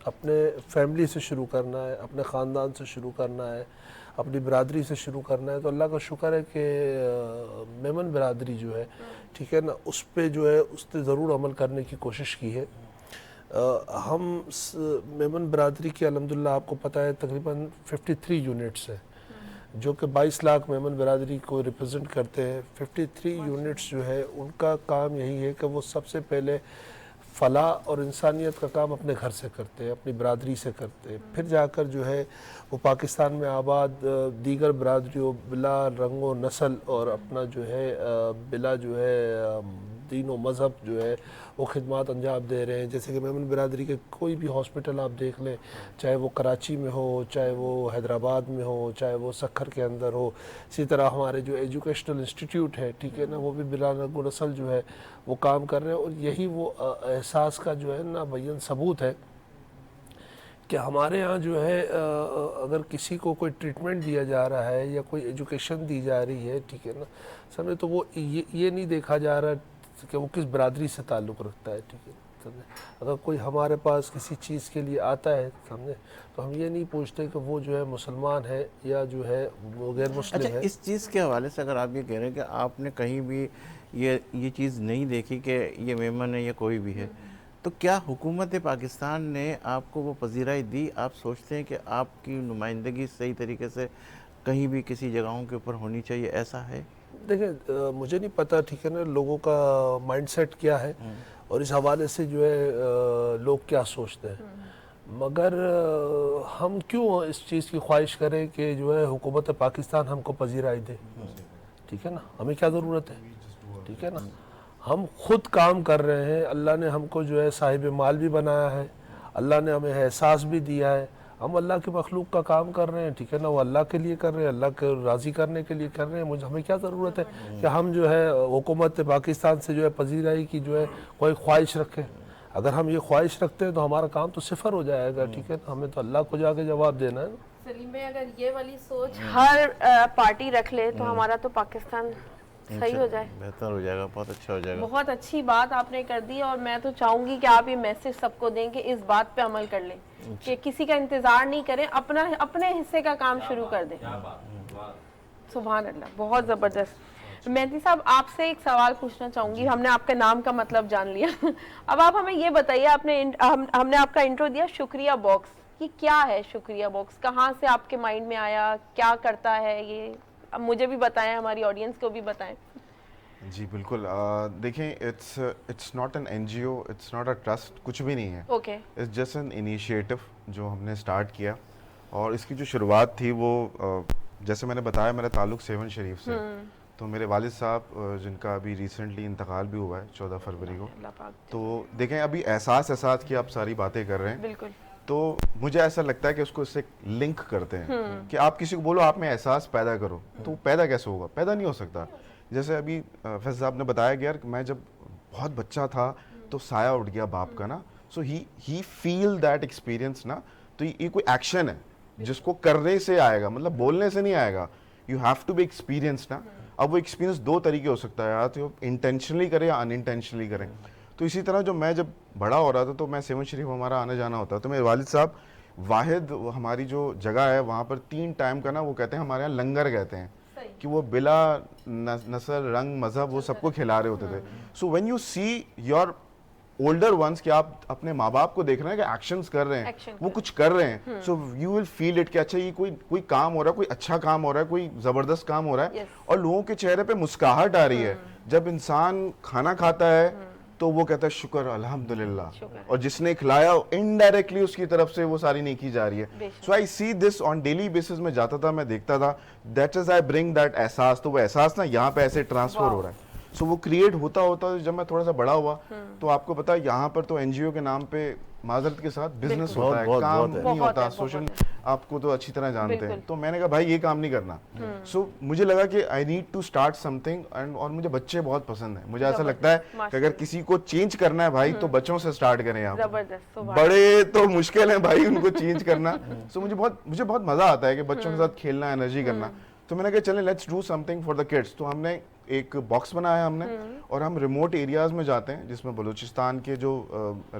S5: اپنے فیملی سے شروع کرنا ہے، اپنے خاندان سے شروع کرنا ہے، اپنی برادری سے شروع کرنا ہے۔ تو اللہ کا شکر ہے کہ میمن برادری جو ہے ٹھیک ہے نا، اس پہ جو ہے اس نے ضرور عمل کرنے کی کوشش کی ہے۔ ہم میمن برادری کی الحمدللہ آپ کو پتہ ہے تقریباً 53 یونٹس ہیں جو کہ 22 لاکھ میمن برادری کو ریپرزنٹ کرتے ہیں۔ 53 یونٹس جو ہے ان کا کام یہی ہے کہ وہ سب سے پہلے فلاح اور انسانیت کا کام اپنے گھر سے کرتے ہیں، اپنی برادری سے کرتے ہیں، پھر جا کر جو ہے وہ پاکستان میں آباد دیگر برادریوں بلا رنگ و نسل اور اپنا جو ہے بلا جو ہے دین و مذہب جو ہے وہ خدمات انجام دے رہے ہیں۔ جیسے کہ میمن برادری کے کوئی بھی ہاسپٹل آپ دیکھ لیں، چاہے وہ کراچی میں ہو، چاہے وہ حیدرآباد میں ہو، چاہے وہ سکھر کے اندر ہو، اسی طرح ہمارے جو ایجوکیشنل انسٹیٹیوٹ ہے ٹھیک ہے نا، وہ بھی بلا رنگ و نسل جو ہے وہ کام کر رہے ہیں۔ اور یہی وہ احساس کا جو ہے نا بیان ثبوت ہے کہ ہمارے ہاں جو ہے اگر کسی کو کوئی ٹریٹمنٹ دیا جا رہا ہے یا کوئی ایجوکیشن دی جا رہی ہے ٹھیک ہے نا سمجھے، تو وہ یہ نہیں دیکھا جا رہا کہ وہ کس برادری سے تعلق رکھتا ہے، ٹھیک ہے سمجھے۔ اگر کوئی ہمارے پاس کسی چیز کے لیے آتا ہے سمجھے تو ہم یہ نہیں پوچھتے کہ وہ جو ہے مسلمان ہے یا جو ہے وہ غیر مسلم
S1: اچھا،
S5: ہے۔
S1: اس چیز کے حوالے سے اگر آپ یہ کہہ رہے ہیں کہ آپ نے کہیں بھی یہ چیز نہیں دیکھی کہ یہ میمن ہے یا کوئی بھی ہے، تو کیا حکومت پاکستان نے آپ کو وہ پذیرائی دی؟ آپ سوچتے ہیں کہ آپ کی نمائندگی صحیح طریقے سے کہیں بھی کسی جگہوں کے اوپر ہونی چاہیے، ایسا ہے؟
S5: دیکھیں مجھے نہیں پتا ٹھیک ہے نا لوگوں کا مائنڈ سیٹ کیا ہے اور اس حوالے سے جو ہے لوگ کیا سوچتے ہیں، مگر ہم کیوں اس چیز کی خواہش کریں کہ جو ہے حکومت پاکستان ہم کو پذیرائی دے، ٹھیک ہے نا، ہمیں کیا ضرورت ہے، ٹھیک ہے نا، ہم خود کام کر رہے ہیں، اللہ نے ہم کو جو ہے صاحب مال بھی بنایا ہے، اللہ نے ہمیں احساس بھی دیا ہے، ہم اللہ کی مخلوق کا کام کر رہے ہیں ٹھیک ہے نا، وہ اللہ کے لیے کر رہے ہیں، اللہ کو راضی کرنے کے لیے کر رہے ہیں۔ ہمیں کیا ضرورت ہے کہ ہم جو ہے حکومت پاکستان سے جو ہے پذیرائی کی جو ہے کوئی خواہش رکھیں؟ اگر ہم یہ خواہش رکھتے ہیں تو ہمارا کام تو صفر ہو جائے گا، ٹھیک ہے نا، ہمیں تو اللہ کو جا کے جواب دینا ہے۔
S3: سلیم بھائی اگر یہ والی سوچ ہر پارٹی رکھ لے تو ہمارا تو پاکستان صحیح ہو جائے،
S1: بہتر ہو جائے گا، بہت اچھا ہو جائے گا۔
S3: بہت اچھی بات آپ نے کر دی، اور میں تو چاہوں گی کہ آپ یہ میسج سب کو دیں کہ اس بات پہ عمل کر لیں کہ کسی کا انتظار نہیں کریں، اپنے حصے کا کام شروع کر دیں۔ سبحان اللہ، بہت زبردست۔ مہدی صاحب آپ سے ایک سوال پوچھنا چاہوں گی، ہم نے آپ کے نام کا مطلب جان لیا، اب آپ ہمیں یہ بتائیے، ہم نے آپ کا انٹرو دیا شکریہ باکس، یہ کیا ہے شکریہ باکس؟ کہاں سے آپ کے مائنڈ میں آیا؟ کیا کرتا ہے یہ؟ اب مجھے بھی بتائیں، ہماری آڈینس کو بھی بتائیں۔
S7: جی بالکل، دیکھیں it's not an N G O, it's not a trust, کچھ بھی نہیں ہے،
S3: okay,
S7: it's just an initiative جو ہم نے سٹارٹ کیا، اور اس کی جو شروعات تھی وہ جیسے میں نے بتایا میرا تعلق 7 شریف سے، تو میرے والد صاحب جن کا ابھی ریسنٹلی انتقال بھی ہوا ہے 14 فروری کو، تو دیکھیں ابھی احساس کی آپ ساری باتیں کر رہے ہیں،
S3: بالکل،
S7: تو مجھے ایسا لگتا ہے کہ اس کو اس سے لنک کرتے ہیں کہ آپ کسی کو بولو آپ میں احساس پیدا کرو، تو وہ پیدا کیسے ہوگا؟ پیدا نہیں ہو سکتا۔ جیسے ابھی فیض صاحب نے بتایا گیا کہ میں جب بہت بچہ تھا تو سایہ اٹھ گیا باپ کا نا، سو ہی فیل دیٹ ایکسپیرینس نا، تو یہ کوئی ایکشن ہے جس کو کرنے سے آئے گا، مطلب بولنے سے نہیں آئے گا، you have to be experience نا۔ اب وہ ایکسپیرینس 2 طریقے ہو سکتا ہے، یا تو انٹینشنلی کریں یا ان انٹینشنلی کریں۔ تو اسی طرح جو میں جب بڑا ہو رہا تھا تو میں 7 شریف ہمارا آنا جانا ہوتا، تو میرے والد صاحب واحد ہماری جو جگہ ہے وہاں پر 3 ٹائم کا نا وہ کہتے ہیں ہمارے یہاں لنگر کہتے ہیں، کہ وہ بلا نسل رنگ مذہب وہ سب کو کھلا رہے ہوتے تھے۔ So when you see your older ones کہ آپ اپنے ماں باپ کو دیکھ رہے ہیں کہ ایکشنز کر رہے ہیں، وہ کچھ کر رہے ہیں، so you will feel it کہ اچھا یہ کوئی کام ہو رہا ہے، کوئی اچھا کام ہو رہا ہے، کوئی زبردست کام ہو رہا ہے، اور لوگوں کے چہرے پہ مسکراہٹ آ رہی ہے۔ جب انسان کھانا کھاتا ہے تو وہ کہتا ہے شکر الحمدللہ، اور جس نے کھلایا انڈائریکٹلی اس کی طرف سے وہ ساری نیکی جا رہی ہے۔ سو آئی سی دس آن ڈیلی بیسس، میں جاتا تھا، میں دیکھتا تھا، that is I bring that احساس، تو وہ احساس نا یہاں پہ ایسے ٹرانسفر ہو رہا ہے۔ سو وہ کریٹ ہوتا جب میں تھوڑا سا بڑا ہوا تو آپ کو پتا یہاں پر تو این جی او کے نام پہ معذرت کے ساتھ بزنس
S1: بہت-
S7: ہوتا ہے,
S1: بہت-
S7: کام
S1: بہت
S7: نہیں ہوتا,
S3: ہے,
S7: سوشل
S3: بہت
S7: آپ کو تو اچھی طرح جانتے ہیں.
S3: بالکل.
S7: تو میں نے کہا بھائی یہ کام نہیں کرنا. سو مجھے لگا کہ آئی نیڈ ٹو اسٹارٹ سم تھنگ, اور مجھے بچے بہت پسند ہیں. مجھے ایسا لگتا ہے کہ اگر کسی کو چینج کرنا ہے بھائی تو بچوں سے اسٹارٹ کریں آپ.
S3: زبردست.
S7: بڑے تو مشکل ہے بھائی ان کو چینج کرنا. سو مجھے بہت مزہ آتا ہے کہ بچوں کے ساتھ کھیلنا, انرجی کرنا. تو میں نے کہا چلیں let's do some thing for the kids. تو ہم نے ایک باکس بنایا ہم نے, اور ہم ریموٹ ایریاز میں جاتے ہیں, جس میں بلوچستان کے جو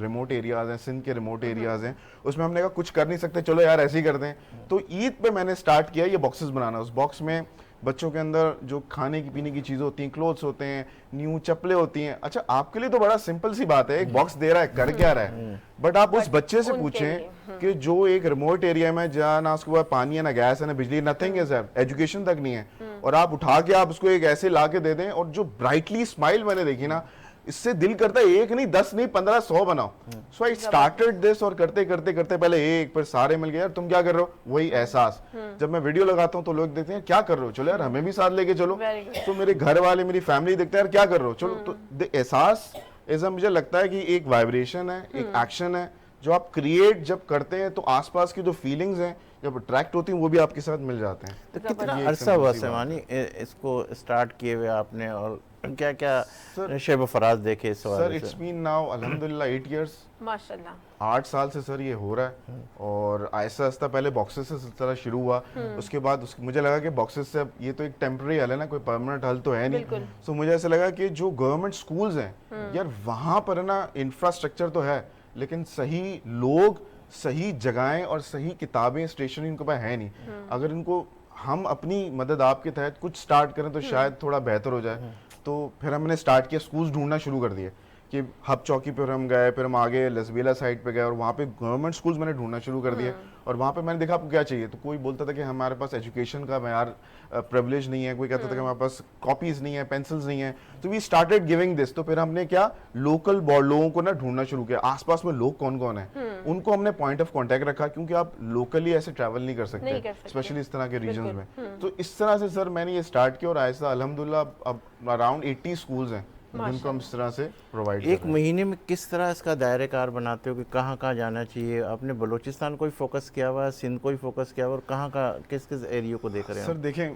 S7: ریموٹ ایریاز ہیں, سندھ کے ریموٹ ایریاز ہیں, اس میں ہم نے کہا کچھ کر نہیں سکتے, چلو یار ایسے ہی کرتے ہیں. تو عید پہ میں نے اسٹارٹ کیا یہ باکسز بنانا. اس باکس میں بچوں کے اندر جو کھانے کی پینے کی چیزیں ہوتی ہیں, کلوتھس ہوتے ہیں, نیو چپلیں ہوتی ہیں. اچھا آپ کے لیے تو بڑا سمپل سی بات ہے, ایک باکس دے رہا ہے, کر کیا رہا ہے, بٹ آپ اس بچے سے پوچھیں کہ جو ایک ریموٹ ایریا میں جہاں نہ اس کے بعد پانی ہے, نہ گیس ہے, نہ بجلی, نتھنگ ہے, ایجوکیشن تک نہیں ہے, اور آپ اٹھا کے آپ اس کو ایک ایسے لا کے دے دیں, اور جو برائٹلی اسمائل میں نے دیکھی نا, اس سے دل کرتا ہے ایک نہیں 10 نہیں 15 100 بناؤ. سو آئی اسٹارٹڈ دس, اور کرتے کرتے کرتے پہلے ایک, پھر سارے مل گئے. یار تم کیا کر رہے ہو, وہی احساس. جب میں ویڈیو لگاتا ہوں تو لوگ دیکھتے ہیں کیا کر رہے ہو, چلو یار ہمیں بھی ساتھ لے کے چلو. تو میرے گھر والے, میری فیملی دیکھتے ہیں یار کیا کر رہے ہو, چلو. تو احساس ایسا مجھے لگتا ہے کہ ایک وائبریشن ہے, ایک ایکشن ہے جو آپ کریٹ جب کرتے ہیں, تو آس پاس کی جو فیلنگز ہیں جب اٹریکٹ ہوتی ہیں وہ بھی آپ کے ساتھ مل جاتے ہیں.
S1: تو کتنا عرصہ ہوا سیمانی اس کو اسٹارٹ کیے ہوئے آپ نے, اور کیا کیا شیب و فراز دیکھے اس
S7: سر
S1: حوالے سے؟
S7: اٹس بین ناؤ الحمدللہ 8 ایئرس.
S3: ماشاءاللہ
S7: 8 سال سے سر یہ ہو رہا ہے, اور آہستہ آہستہ پہلے باکسز سے سلسلہ شروع ہوا. اس کے بعد مجھے لگا کہ باکسز سے یہ تو ایک ٹیمپرری حل ہے نا, کوئی پرماننٹ حل تو ہے نہیں. سو مجھے ایسا لگا کہ جو گورنمنٹ سکولز ہیں یار وہاں پر نا انفراسٹرکچر تو ہے, لیکن صحیح لوگ, صحیح جگہیں اور صحیح کتابیں, اسٹیشنری ان کے پاس ہے نہیں. اگر ان کو ہم اپنی مدد آپ کے تحت کچھ سٹارٹ کریں تو شاید تھوڑا بہتر ہو جائے. تو پھر ہم نے سٹارٹ کیا, سکولز ڈھونڈنا شروع کر دیے کہ ہب چوکی پہ ہم گئے, پھر ہم آگے لسبیلا سائٹ پہ گئے, اور وہاں پہ گورنمنٹ سکولز میں نے ڈھونڈنا شروع کر دیے. اور وہاں پہ میں نے دیکھا آپ کو کیا چاہیے, تو کوئی بولتا تھا کہ ہمارے پاس ایجوکیشن کا معیار پریویلیج نہیں ہے, کوئی کہتا تھا کہ ہمارے پاس کاپیز نہیں ہے, پینسلز نہیں ہیں. تو وی اسٹارٹیڈ گیونگ دس. تو پھر ہم نے کیا لوکل لوگوں کو نا ڈھونڈنا شروع کیا, آس پاس میں لوگ کون کون ہیں, ان کو ہم نے پوائنٹ آف کانٹیکٹ رکھا, کیونکہ آپ لوکلی ایسے ٹریول نہیں کر سکتے اسپیشلی اس طرح کے ریجنز میں. تو اس طرح سے سر میں نے یہ اسٹارٹ کیا, اور آہستہ الحمدللہ اب اراؤنڈ 80 اسکولز ہیں جن کو ہم اس طرح سے پرووائڈ کرتے ہیں.
S1: ایک مہینے میں کس طرح اس کا دائرہ کار بناتے ہو کہ کہاں کہاں جانا چاہیے؟ آپ نے بلوچستان کو ہی فوکس کیا ہوا ہے, سندھ کو ہی فوکس کیا ہوا, اور کہاں کا کس کس ایریے کو دیکھ رہے ہیں؟
S7: سر دیکھیں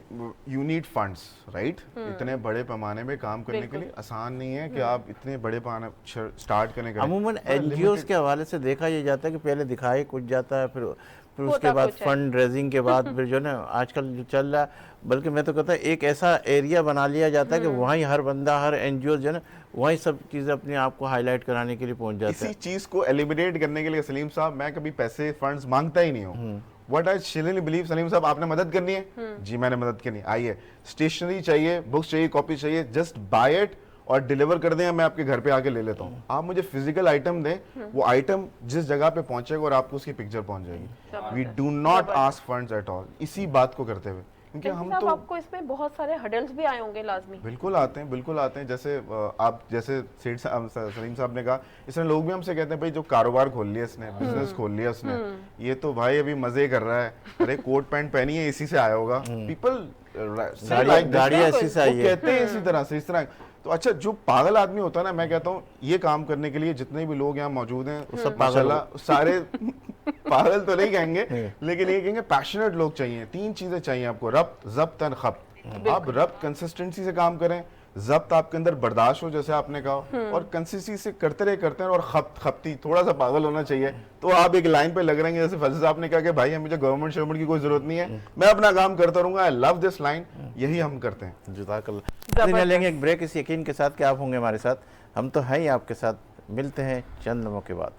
S7: یو نیڈ فنڈس رائٹ, اتنے بڑے پیمانے میں کام کرنے کے لیے آسان نہیں ہے کہ آپ اتنے بڑے پیمانے اسٹارٹ کریں.
S1: عموماً این جی اوز کے حوالے سے دیکھا یہ جاتا ہے کہ پہلے دکھائے کچھ جاتا ہے, پھر اس کے بعد فنڈ ریزنگ کے بعد پھر جو نا آج کل جو چل رہا ہے, بلکہ میں تو کہتا ہوں ایک ایسا ایریا بنا لیا جاتا ہے کہ وہیں ہر بندہ, ہر این جی او جو ہے نا وہیں سب چیزیں اپنے آپ کو ہائی لائٹ کرانے کے لیے پہنچ جاتے ہیں.
S7: اسی چیز کو ایلیمینیٹ کرنے کے لیے سلیم صاحب میں کبھی پیسے فنڈز مانگتا ہی نہیں ہوں. What I surely believe, سلیم صاحب آپ نے مدد کرنی ہے, جی میں نے مدد کرنی ہے, آئیے اسٹیشنری چاہیے, بکس چاہیے, کاپی چاہیے, جسٹ بائی اٹ اور ڈیلیور کر دیں, میں آپ کے گھر پہ آ کے لے لیتا ہوں. آپ مجھے فزیکل آئٹم دیں, وہ آئٹم جس جگہ پہ پہنچے گا اور آپ کو اس کی پکچر پہنچ جائے گی. We do not ask funds at all, اسی بات کو کرتے ہوئے, کیونکہ ہم تو
S3: آپ کو اس میں بہت سارے ہڈلز بھی آئے ہوں گے لازمی.
S7: بالکل آتے ہیں, بالکل آتے ہیں. جیسے آپ جیسے سلیم صاحب نے کہا, اس میں لوگ بھی ہم سے کہتے ہیں بھائی جو کاروبار کھول لیا اس نے, بزنس کھول لیا اس نے, یہ تو بھائی ابھی مزے کر رہا ہے, ارے کوٹ پینٹ پہنی ہے اسی سے آیا ہوگا. پیپل
S1: گاڑیاں اسی سے آئی ہے,
S7: کہتے ہیں اسی طرح سے, اس طرح. تو اچھا جو پاگل آدمی ہوتا ہے نا, میں کہتا ہوں یہ کام کرنے کے لیے جتنے بھی لوگ یہاں موجود ہیں سب ماشاءاللہ سارے پاگل تو نہیں کہیں گے, لیکن یہ کہیں گے پیشنیٹ لوگ چاہیے. 3 چیزیں چاہیے آپ کو, ربط, ضبط اور خبط. آپ ربط کنسسٹنسی سے کام کریں, ضبط آپ کے اندر برداشت ہو جیسے آپ نے کہا, اور کنسسٹنسی سے کرتے رہے, اور خپتی تھوڑا سا پاگل ہونا چاہیے. تو آپ ایک لائن پہ لگ رہے ہیں, جیسے فضل صاحب نے کہا کہ بھائی مجھے گورنمنٹ شورنمنٹ کی کوئی ضرورت نہیں ہے, میں اپنا کام کرتا رہوں گا, آئی لو دس لائن, یہی ہم کرتے ہیں.
S1: جزاک اللہ. لیں گے ایک بریک اس یقین کے ساتھ کہ آپ ہوں گے ہمارے ساتھ, ہم تو ہیں ہی آپ کے ساتھ. ملتے ہیں چند لمحوں کے بعد.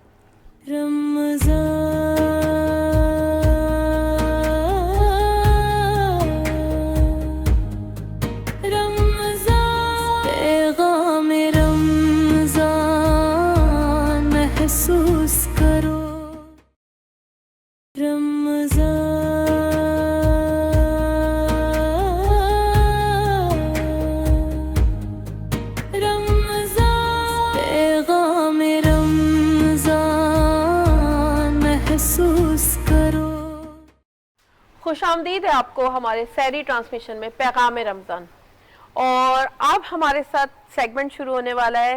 S3: خوش آمدید ہے آپ کو ہمارے سحری ٹرانسمیشن میں پیغام رمضان. اور اب ہمارے ساتھ سیگمنٹ شروع ہونے والا ہے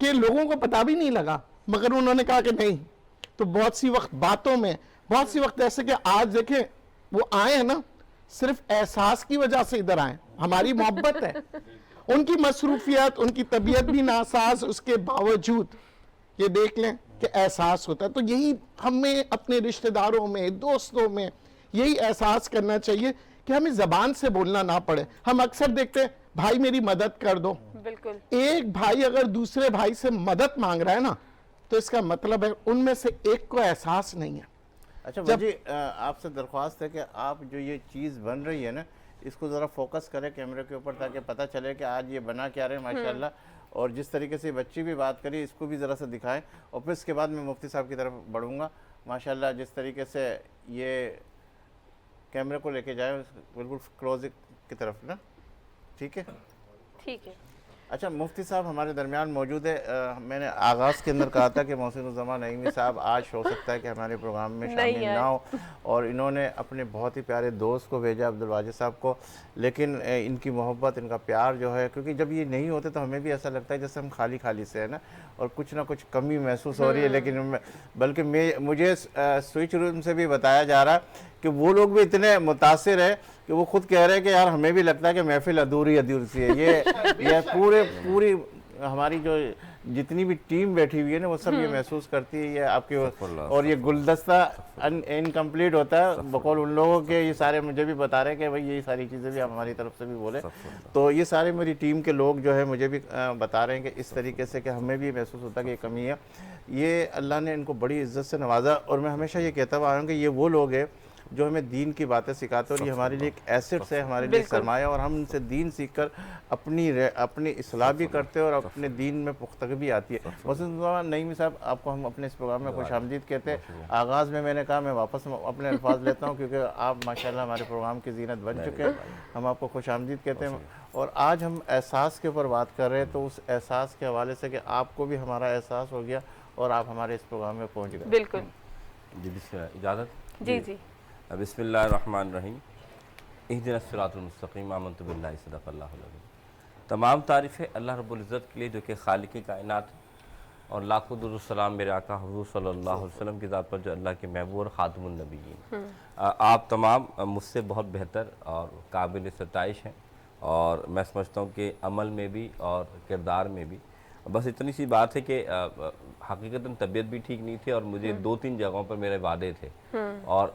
S4: کہ لوگوں کو پتہ بھی نہیں لگا، مگر انہوں نے کہا کہ نہیں. تو بہت سی وقت باتوں میں، بہت سی وقت ایسے کہ آج دیکھیں وہ آئے ہیں نا، صرف احساس کی وجہ سے ادھر آئے، ہماری محبت ہے. ان کی مصروفیت، ان کی طبیعت بھی ناساز، اس کے باوجود یہ دیکھ لیں کہ احساس ہوتا ہے. تو یہی ہمیں اپنے رشتہ داروں میں، دوستوں میں یہی احساس کرنا چاہیے کہ ہمیں زبان سے بولنا نہ پڑے. ہم اکثر دیکھتے ہیں بھائی میری مدد کر دو.
S3: بالکل.
S4: ایک بھائی اگر دوسرے بھائی سے مدد مانگ رہا ہے نا، تو اس کا مطلب ہے ان میں سے ایک کو احساس نہیں ہے.
S1: اچھا بھائی، آپ سے درخواست ہے کہ آپ جو یہ چیز بن رہی ہے نا، اس کو ذرا فوکس کریں کیمرے کے اوپر، تاکہ پتہ چلے کہ آج یہ بنا کیا رہے ہیں ماشاءاللہ. اور جس طریقے سے بچی بھی بات کری، اس کو بھی ذرا سا دکھائیں. اور پھر اس کے بعد میں مفتی صاحب کی طرف بڑھوں گا. ماشاءاللہ جس طریقے سے یہ کیمرے کو لے کے جائیں بالکل کلوز کی طرف نا. ٹھیک ہے،
S3: ٹھیک ہے.
S1: اچھا مفتی صاحب ہمارے درمیان موجود ہے. میں نے آغاز کے اندر کہا تھا کہ محسن الزمان نعیمی صاحب آج ہو سکتا ہے کہ ہمارے پروگرام میں شامل نہ ہو، اور انہوں نے اپنے بہت ہی پیارے دوست کو بھیجا، عبدالواجد صاحب کو. لیکن ان کی محبت، ان کا پیار جو ہے، کیونکہ جب یہ نہیں ہوتے تو ہمیں بھی ایسا لگتا ہے جیسے ہم خالی خالی سے ہے نا، اور کچھ نہ کچھ کمی محسوس ہو رہی ہے. لیکن بلکہ مجھے سوئچ روم سے بھی بتایا جا رہا ہے کہ وہ لوگ بھی اتنے متاثر ہیں کہ وہ خود کہہ رہے ہیں کہ یار ہمیں بھی لگتا ہے کہ محفل ادھوری سی ہے. یہ پوری ہماری جو جتنی بھی ٹیم بیٹھی ہوئی ہے نا، وہ سب یہ محسوس کرتی ہے یہ آپ کے، اور یہ گلدستہ انکمپلیٹ ہوتا ہے بقول ان لوگوں کے. یہ سارے مجھے بھی بتا رہے ہیں کہ بھائی یہ ساری چیزیں بھی ہماری طرف سے بھی بولے. تو یہ سارے میری ٹیم کے لوگ جو ہے مجھے بھی بتا رہے ہیں کہ اس طریقے سے کہ ہمیں بھی محسوس ہوتا ہے کہ یہ کمی ہے. یہ اللہ نے ان کو بڑی عزت سے نوازا، اور میں ہمیشہ یہ کہتا ہوا ہوں کہ یہ وہ لوگ ہیں جو ہمیں دین کی باتیں سکھاتے ہیں، اور یہ ہمارے لیے ایک ایسٹ ہے، ہمارے لیے سرمایہ، اور ہم ان سے دین سیکھ کر اپنی اصلاح بھی کرتے ہیں اور اپنے دین میں پختگی بھی آتی ہے. محسن الزمان نعیمی صاحب، آپ کو ہم اپنے اس پروگرام میں خوش آمدید کہتے ہیں. آغاز میں نے کہا، میں واپس اپنے الفاظ لیتا ہوں کیونکہ آپ ماشاءاللہ ہمارے پروگرام کی زینت بن چکے ہیں. ہم آپ کو خوش آمدید کہتے ہیں. اور آج ہم احساس کے اوپر بات کر رہے ہیں، تو اس احساس کے حوالے سے کہ آپ کو بھی ہمارا احساس ہو گیا اور آپ ہمارے اس پروگرام میں پہنچ گئے.
S3: بالکل.
S8: جی بسم اللہ، اجازت؟
S3: جی.
S8: بسم اللہ الرحمن الرحیم. اہدنا الصراط المستقیم، آمنت باللہ، صدق اللہ العظیم. تمام تعریفیں اللہ رب العزت کے لیے جو کہ خالق کائنات ہے، اور لاکھوں درود و سلام میرے آقا حضور صلی اللہ علیہ وسلم کی ذات پر جو اللہ کے محبوب اور خاتم النبیین. آپ تمام مجھ سے بہت بہتر اور قابل ستائش ہیں، اور میں سمجھتا ہوں کہ عمل میں بھی اور کردار میں بھی. بس اتنی سی بات ہے کہ حقیقتاً طبیعت بھی ٹھیک نہیں تھی، اور مجھے 2-3 جگہوں پر میرے وعدے تھے. اور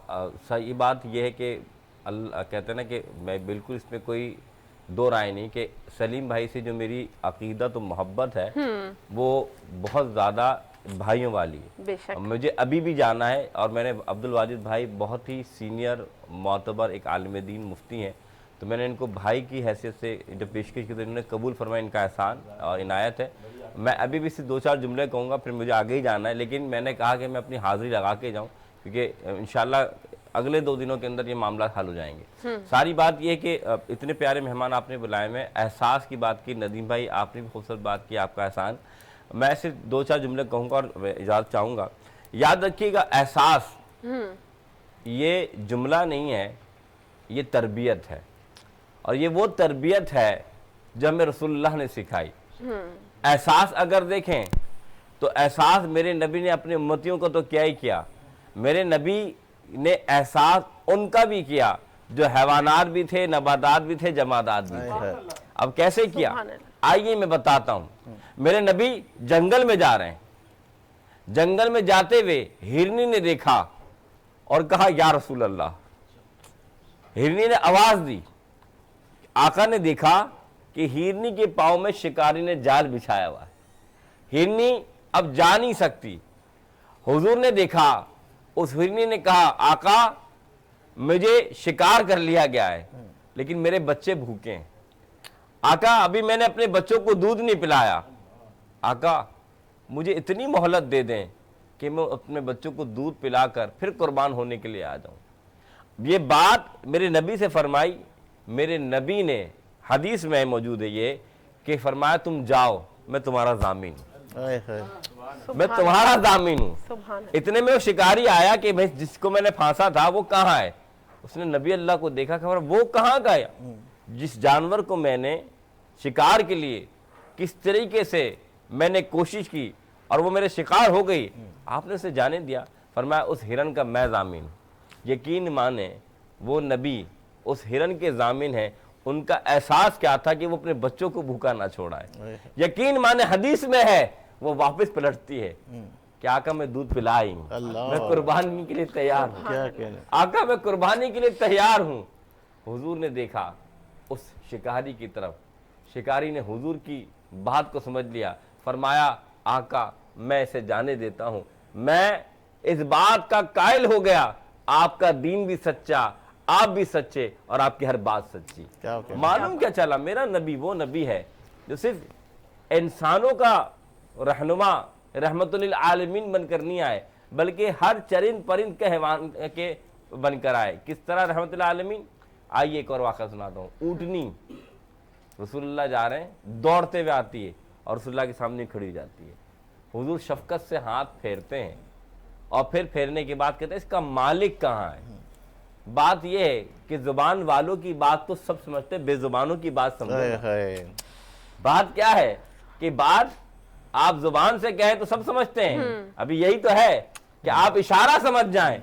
S8: صحیح بات یہ ہے کہ اللہ کہتے ہیں نا کہ میں بالکل اس میں کوئی دو رائے نہیں کہ سلیم بھائی سے جو میری عقیدت و محبت ہے وہ بہت زیادہ بھائیوں والی ہے. مجھے ابھی بھی جانا ہے، اور میں نے عبدالواجد بھائی بہت ہی سینئر معتبر ایک عالم دین مفتی ہیں، تو میں نے ان کو بھائی کی حیثیت سے جب پیشکش کی تو انہوں نے قبول فرمایا. ان کا احسان اور عنایت ہے. میں ابھی بھی صرف 2-4 جملے کہوں گا، پھر مجھے آگے ہی جانا ہے. لیکن میں نے کہا کہ میں اپنی حاضری لگا کے جاؤں، کیونکہ انشاءاللہ اگلے 2 دنوں کے اندر یہ معاملات حل ہو جائیں گے. ساری بات یہ ہے کہ اتنے پیارے مہمان آپ نے بلائے. میں احساس کی بات کی، ندیم بھائی آپ نے بھی خوبصورت بات کی، آپ کا احسان. میں صرف 2-4 جملے کہوں گا اور اجازت چاہوں گا. یاد رکھیے گا، احساس یہ جملہ نہیں ہے، یہ تربیت ہے. اور یہ وہ تربیت ہے جو ہمیں رسول اللہ نے سکھائی. احساس اگر دیکھیں تو احساس میرے نبی نے اپنے امتیوں کو تو کیا ہی کیا، میرے نبی نے احساس ان کا بھی کیا جو حیوانات بھی تھے، نباتات بھی تھے، جمادات بھی تھے. اب کیسے کیا؟ آئیے میں بتاتا ہوں. میرے نبی جنگل میں جا رہے ہیں، جنگل میں جاتے ہوئے ہرنی نے دیکھا اور کہا یا رسول اللہ. ہرنی نے آواز دی. آقا نے دیکھا کہ ہرنی کے پاؤں میں شکاری نے جال بچھایا ہوا ہے، ہرنی اب جا نہیں سکتی. حضور نے دیکھا، اس ہرنی نے کہا آقا مجھے شکار کر لیا گیا ہے لیکن میرے بچے بھوکے ہیں. آقا ابھی میں نے اپنے بچوں کو دودھ نہیں پلایا، آقا مجھے اتنی مہلت دے دیں کہ میں اپنے بچوں کو دودھ پلا کر پھر قربان ہونے کے لیے آ جاؤں. یہ بات میرے نبی سے فرمائی. میرے نبی نے حدیث میں موجود ہے یہ کہ فرمایا تم جاؤ، میں تمہارا ضامن ہوں، میں تمہارا ضامن ہوں. اتنے میں وہ شکاری آیا کہ جس کو میں نے پھانسا تھا وہ کہاں ہے. اس نے نبی اللہ کو دیکھا کہ وہ کہاں گیا جس جانور کو میں نے شکار کے لیے کس طریقے سے میں نے کوشش کی اور وہ میرے شکار ہو گئی, آپ نے اسے جانے دیا. فرمایا اس ہرن کا میں ضامن ہوں. یقین مانے وہ نبی اس ہرن کے ضامن ہیں. ان کا احساس کیا تھا کہ وہ اپنے بچوں کو بھوکا نہ چھوڑائے. یقین مانے حدیث میں ہے وہ واپس پلٹتی ہے کہ آقا میں دودھ پلائی ہوں, میں قربانی کے لیے تیار ہوں.
S1: کیا کہنا,
S8: آقا میں قربانی کے لیے تیار ہوں. حضور نے دیکھا اس شکاری کی طرف, شکاری نے حضور کی بات کو سمجھ لیا. فرمایا آقا میں اسے جانے دیتا ہوں, میں اس بات کا قائل ہو گیا آپ کا دین بھی سچا, آپ بھی سچے, اور آپ کی ہر بات سچی. معلوم کیا چلا, میرا نبی وہ نبی ہے جو صرف انسانوں کا رہنما رحمت للعالمین بن کر نہیں آئے, بلکہ ہر چرند پرند کے حیوان کے بن کر آئے. کس طرح رحمت للعالمین؟ آئیے ایک اور واقعہ سناتا ہوں. اونٹنی رسول اللہ جا رہے ہیں, دوڑتے ہوئے آتی ہے اور رسول اللہ کے سامنے کھڑی ہو جاتی ہے. حضور شفقت سے ہاتھ پھیرتے ہیں اور پھر پھیرنے کے بعد کہتے ہیں اس کا مالک کہاں ہے. بات یہ ہے کہ زبان والوں کی بات تو سب سمجھتے, بے زبانوں کی بات سمجھتے. بات کیا ہے کہ بات آپ زبان سے کہیں تو سب سمجھتے ہیں. ابھی یہی تو ہے کہ آپ اشارہ سمجھ جائیں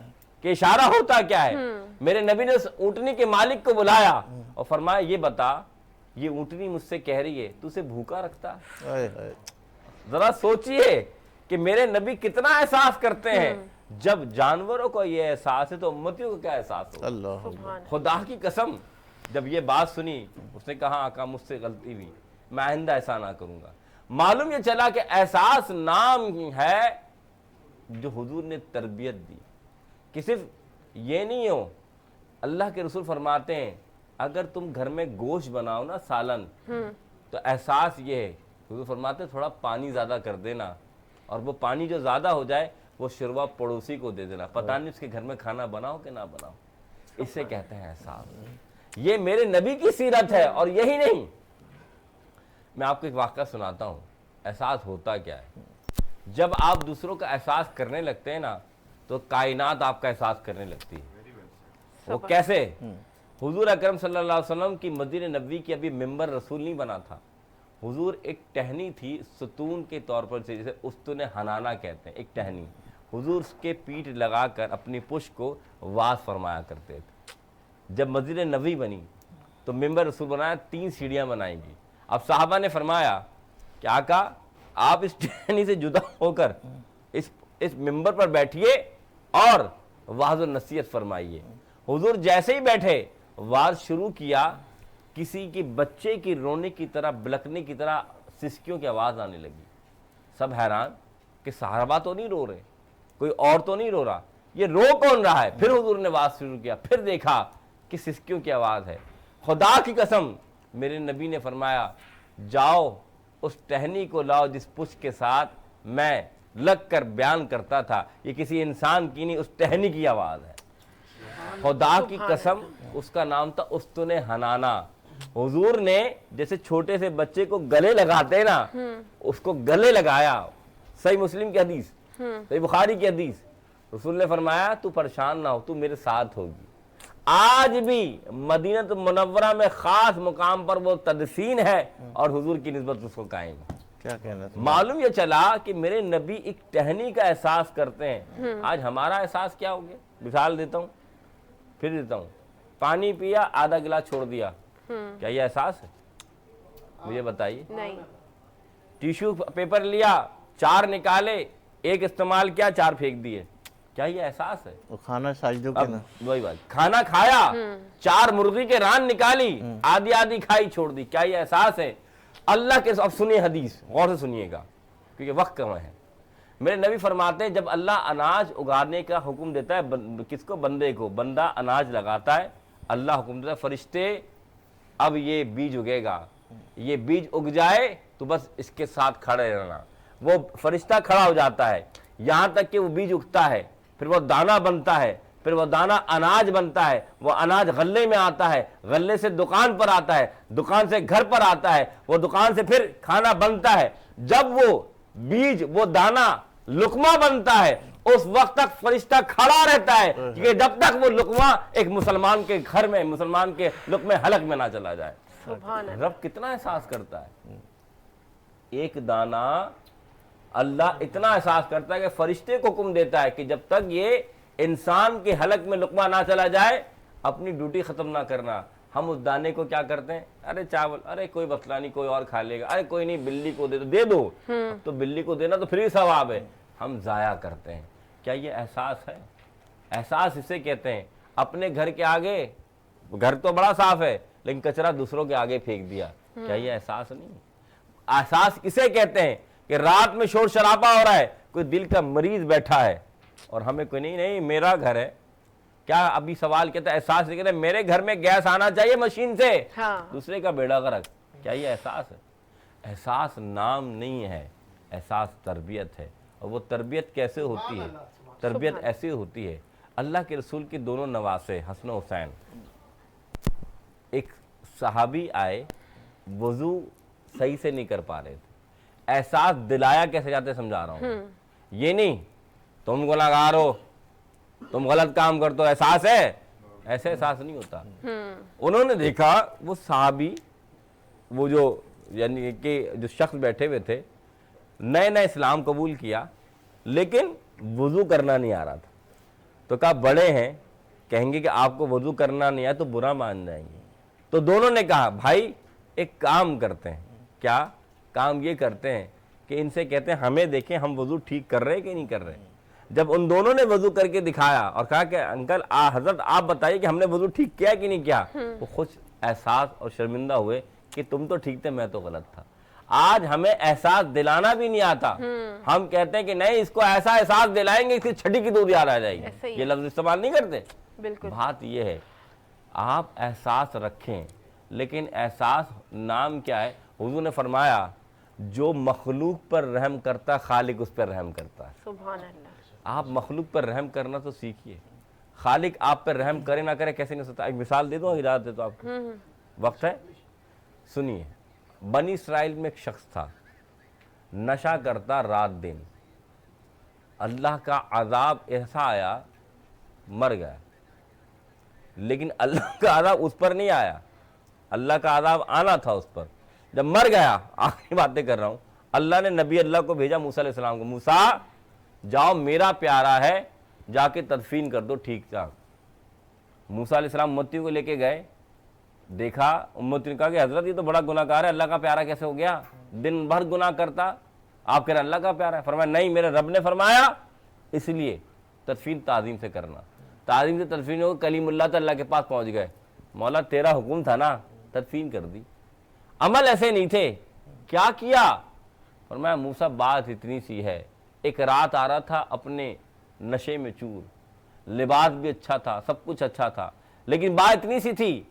S8: کہ اشارہ ہوتا کیا ہے. میرے نبی نے اس اونٹنی کے مالک کو بلایا اور فرمایا یہ بتا, یہ اونٹنی مجھ سے کہہ رہی ہے تو اسے بھوکا رکھتا. ذرا سوچئے کہ میرے نبی کتنا احساس کرتے ہیں. جب جانوروں کو یہ احساس ہے تو امتیوں کو کیا احساس ہوگا. خدا کی قسم جب یہ بات سنی اس نے کہا آقا مجھ سے غلطی ہوئی, میں آئندہ ایسا نہ کروں گا. معلوم یہ چلا کہ احساس نام ہے جو حضور نے تربیت دی, کہ صرف یہ نہیں ہو. اللہ کے رسول فرماتے ہیں اگر تم گھر میں گوشت بناؤ نا سالن, تو احساس یہ ہے, حضور فرماتے ہیں تھوڑا پانی زیادہ کر دینا, اور وہ پانی جو زیادہ ہو جائے وہ شروا پڑوسی کو دے دینا, پتہ نہیں اس کے گھر میں کھانا بناؤ کہ نہ بناؤ. اسے کہتے ہیں احساس. یہ میرے نبی کی سیرت ہے. اور یہی نہیں, میں آپ کو ایک واقعہ سناتا ہوں. احساس ہوتا کیا ہے, جب آپ دوسروں کا احساس کرنے لگتے ہیں نا تو کائنات آپ کا احساس کرنے لگتی ہے. وہ کیسے؟ حضور اکرم صلی اللہ علیہ وسلم کی مسجد نبوی کی ابھی ممبر رسول نہیں بنا تھا. حضور ایک ٹہنی تھی ستون کے طور پر سے, جسے استون حنانہ کہتے ہیں, ایک ٹہنی. حضور اس کے پیٹھ لگا کر اپنی پشت کو واز فرمایا کرتے تھے. جب مسجد نبوی بنی تو ممبر رسول بنایا, 3 سیڑھیاں بنائیں گی. اب صحابہ نے فرمایا کہ آقا آپ اس ٹہنی سے جدا ہو کر اس ممبر پر بیٹھیے اور واز و نصیحت فرمائیے. حضور جیسے ہی بیٹھے واز شروع کیا, کسی کے بچے کی رونے کی طرح, بلکنے کی طرح سسکیوں کی آواز آنے لگی. سب حیران کہ صحابہ تو نہیں رو رہے, کوئی اور تو نہیں رو رہا, یہ رو کون رہا ہے. پھر حضور نے واز شروع کیا, پھر دیکھا کہ سسکیوں کی آواز ہے. خدا کی قسم میرے نبی نے فرمایا جاؤ اس ٹہنی کو لاؤ جس پشت کے ساتھ میں لگ کر بیان کرتا تھا. یہ کسی انسان کی نہیں, اس ٹہنی کی آواز ہے. خدا کی قسم اس کا نام تھا استون حنانہ. حضور نے جیسے چھوٹے سے بچے کو گلے لگاتے نا, اس کو گلے لگایا. صحیح مسلم کی حدیث, صحیح بخاری کی حدیث. رسول نے فرمایا تو پریشان نہ ہو, تو میرے ساتھ ہوگی. آج بھی مدینہ منورہ میں خاص مقام پر وہ تدفین ہے اور حضور کی نسبت اس کو قائم ہے.
S1: کیا کہنا.
S8: معلوم یہ چلا کہ میرے نبی ایک ٹہنی کا احساس کرتے ہیں. آج ہمارا احساس کیا ہو گیا؟ مثال دیتا ہوں, پھر دیتا ہوں. پانی پیا, آدھا گلاس چھوڑ دیا, کیا یہ احساس ہے؟ مجھے بتائیے. نہیں. ٹیشو پیپر لیا, 4 نکالے, 1 استعمال کیا, 4 پھینک دیے, کیا یہ احساس ہے؟
S1: وہ کھانا ساجدوں کے نا,
S8: وہی بات. کھانا کھایا, 4 مرغی کے ران نکالی, آدھی کھائی چھوڑ دی, کیا یہ احساس ہے؟ اللہ کے. اب سنیے حدیث, غور سے سنیے گا کیونکہ وقت کم ہے. میرے نبی فرماتے ہیں جب اللہ اناج اگانے کا حکم دیتا ہے کس کو؟ بندے کو. بندہ اناج لگاتا ہے, اللہ حکم دیتا ہے فرشتے اب یہ بیج اگے گا, یہ بیج اگ جائے تو بس اس کے ساتھ کھڑے رہنا. وہ فرشتہ کھڑا ہو جاتا ہے یہاں تک کہ وہ بیج اگتا ہے, پھر وہ دانہ بنتا ہے, پھر وہ دانہ اناج بنتا ہے, وہ اناج غلے میں آتا ہے, غلے سے دکان پر آتا ہے, دکان سے گھر پر آتا ہے, وہ دکان سے پھر کھانا بنتا ہے. جب وہ بیج, وہ دانہ لقمہ بنتا ہے, اس وقت تک فرشتہ کھڑا رہتا ہے کہ جب تک وہ لقمہ ایک مسلمان کے گھر میں, مسلمان کے لقمے حلق میں نہ چلا جائے. رب کتنا احساس کرتا ہے. ایک دانہ اللہ اتنا احساس کرتا ہے کہ فرشتے کو حکم دیتا ہے کہ جب تک یہ انسان کے حلق میں لقمہ نہ چلا جائے اپنی ڈیوٹی ختم نہ کرنا. ہم اس دانے کو کیا کرتے ہیں, ارے چاول, ارے کوئی مسئلہ نہیں, کوئی اور کھا لے گا, ارے کوئی نہیں بلی کو دے دو. اب تو بلی کو دینا تو پھر ثواب ہے, ہم ضائع کرتے ہیں. کیا یہ احساس ہے؟ احساس اسے کہتے ہیں اپنے گھر کے آگے, گھر تو بڑا صاف ہے لیکن کچرا دوسروں کے آگے پھینک دیا. کیا یہ احساس نہیں؟ احساس اسے کہتے ہیں کہ رات میں شور شرابہ ہو رہا ہے, کوئی دل کا مریض بیٹھا ہے اور ہمیں کوئی نہیں میرا گھر ہے. کیا ابھی سوال کہتا ہے احساس نہیں کہتے میرے گھر میں گیس آنا چاہیے مشین سے, دوسرے کا بیڑا غرق. کیا یہ احساس ہے؟ احساس نام نہیں ہے, احساس تربیت ہے. اور وہ تربیت کیسے ہوتی ہے؟ تربیت ایسی ہوتی ہے, اللہ کے رسول کی دونوں نواسے حسن و حسین, ایک صحابی آئے وضو صحیح سے نہیں کر پا رہے تھے. احساس دلایا کیسے جاتے سمجھا رہا ہوں, یہ نہیں تم گناہگار ہو, تم غلط کام کرتے ہو, احساس ہے, ایسے احساس نہیں ہوتا. انہوں نے دیکھا وہ صحابی, وہ جو یعنی کہ جو شخص بیٹھے ہوئے تھے, نئے نئے اسلام قبول کیا لیکن وضو کرنا نہیں آ رہا تھا. تو کہا بڑے ہیں کہیں گے کہ آپ کو وضو کرنا نہیں آیا تو برا مان جائیں گے. تو دونوں نے کہا بھائی ایک کام کرتے ہیں. کیا کام؟ یہ کرتے ہیں کہ ان سے کہتے ہیں ہمیں دیکھیں ہم وضو ٹھیک کر رہے ہیں کہ نہیں کر رہے. جب ان دونوں نے وضو کر کے دکھایا اور کہا کہ انکل حضرت آپ بتائیے کہ ہم نے وضو ٹھیک کیا کہ نہیں کیا, وہ خوش احساس اور شرمندہ ہوئے کہ تم تو ٹھیک تھے میں تو غلط تھا. آج ہمیں احساس دلانا بھی نہیں آتا, ہم کہتے ہیں کہ نہیں اس کو ایسا احساس دلائیں گے اس کی چھٹی کی دودھ یاد آ جائے گی. یہ لفظ استعمال نہیں کرتے. بات یہ ہے آپ احساس رکھیں, لیکن احساس نام کیا ہے؟ حضور نے فرمایا جو مخلوق پر رحم کرتا خالق اس پر رحم کرتا ہے.
S3: سبحان اللہ.
S8: آپ مخلوق پر رحم کرنا تو سیکھیے, خالق آپ پر رحم کرے نہ کرے کیسے نہیں سکتا. ایک مثال دے دو, ہدایت دے دو آپ کو, وقت ہے سنیے. بنی اسرائیل میں ایک شخص تھا نشہ کرتا رات دن, اللہ کا عذاب ایسا آیا مر گیا. لیکن اللہ کا عذاب اس پر نہیں آیا, اللہ کا عذاب آنا تھا اس پر. جب مر گیا, آخری باتیں کر رہا ہوں, اللہ نے نبی اللہ کو بھیجا موسیٰ علیہ السلام کو, موسیٰ جاؤ میرا پیارا ہے جا کے تدفین کر دو ٹھیک ٹھاک. موسیٰ علیہ السلام امتیوں کو لے کے گئے, دیکھا امتیوں نے کہا کہ حضرت یہ تو بڑا گناہ گار ہے, اللہ کا پیارا کیسے ہو گیا, دن بھر گناہ کرتا, آپ کہہ رہے ہیں اللہ کا پیارا ہے. فرمایا نہیں, میرے رب نے فرمایا اس لیے تدفین تعظیم سے کرنا. تعظیم سے تدفین ہو, کلیم اللہ تو اللہ کے پاس پہنچ گئے, مولا تیرا حکم تھا نا, تدفین کر دی. عمل ایسے نہیں تھے, کیا کیا؟ فرمایا موسیٰ بات اتنی سی ہے, ایک رات آ رہا تھا اپنے نشے میں چور, لباس بھی اچھا تھا, سب کچھ اچھا تھا, لیکن بات اتنی سی تھی,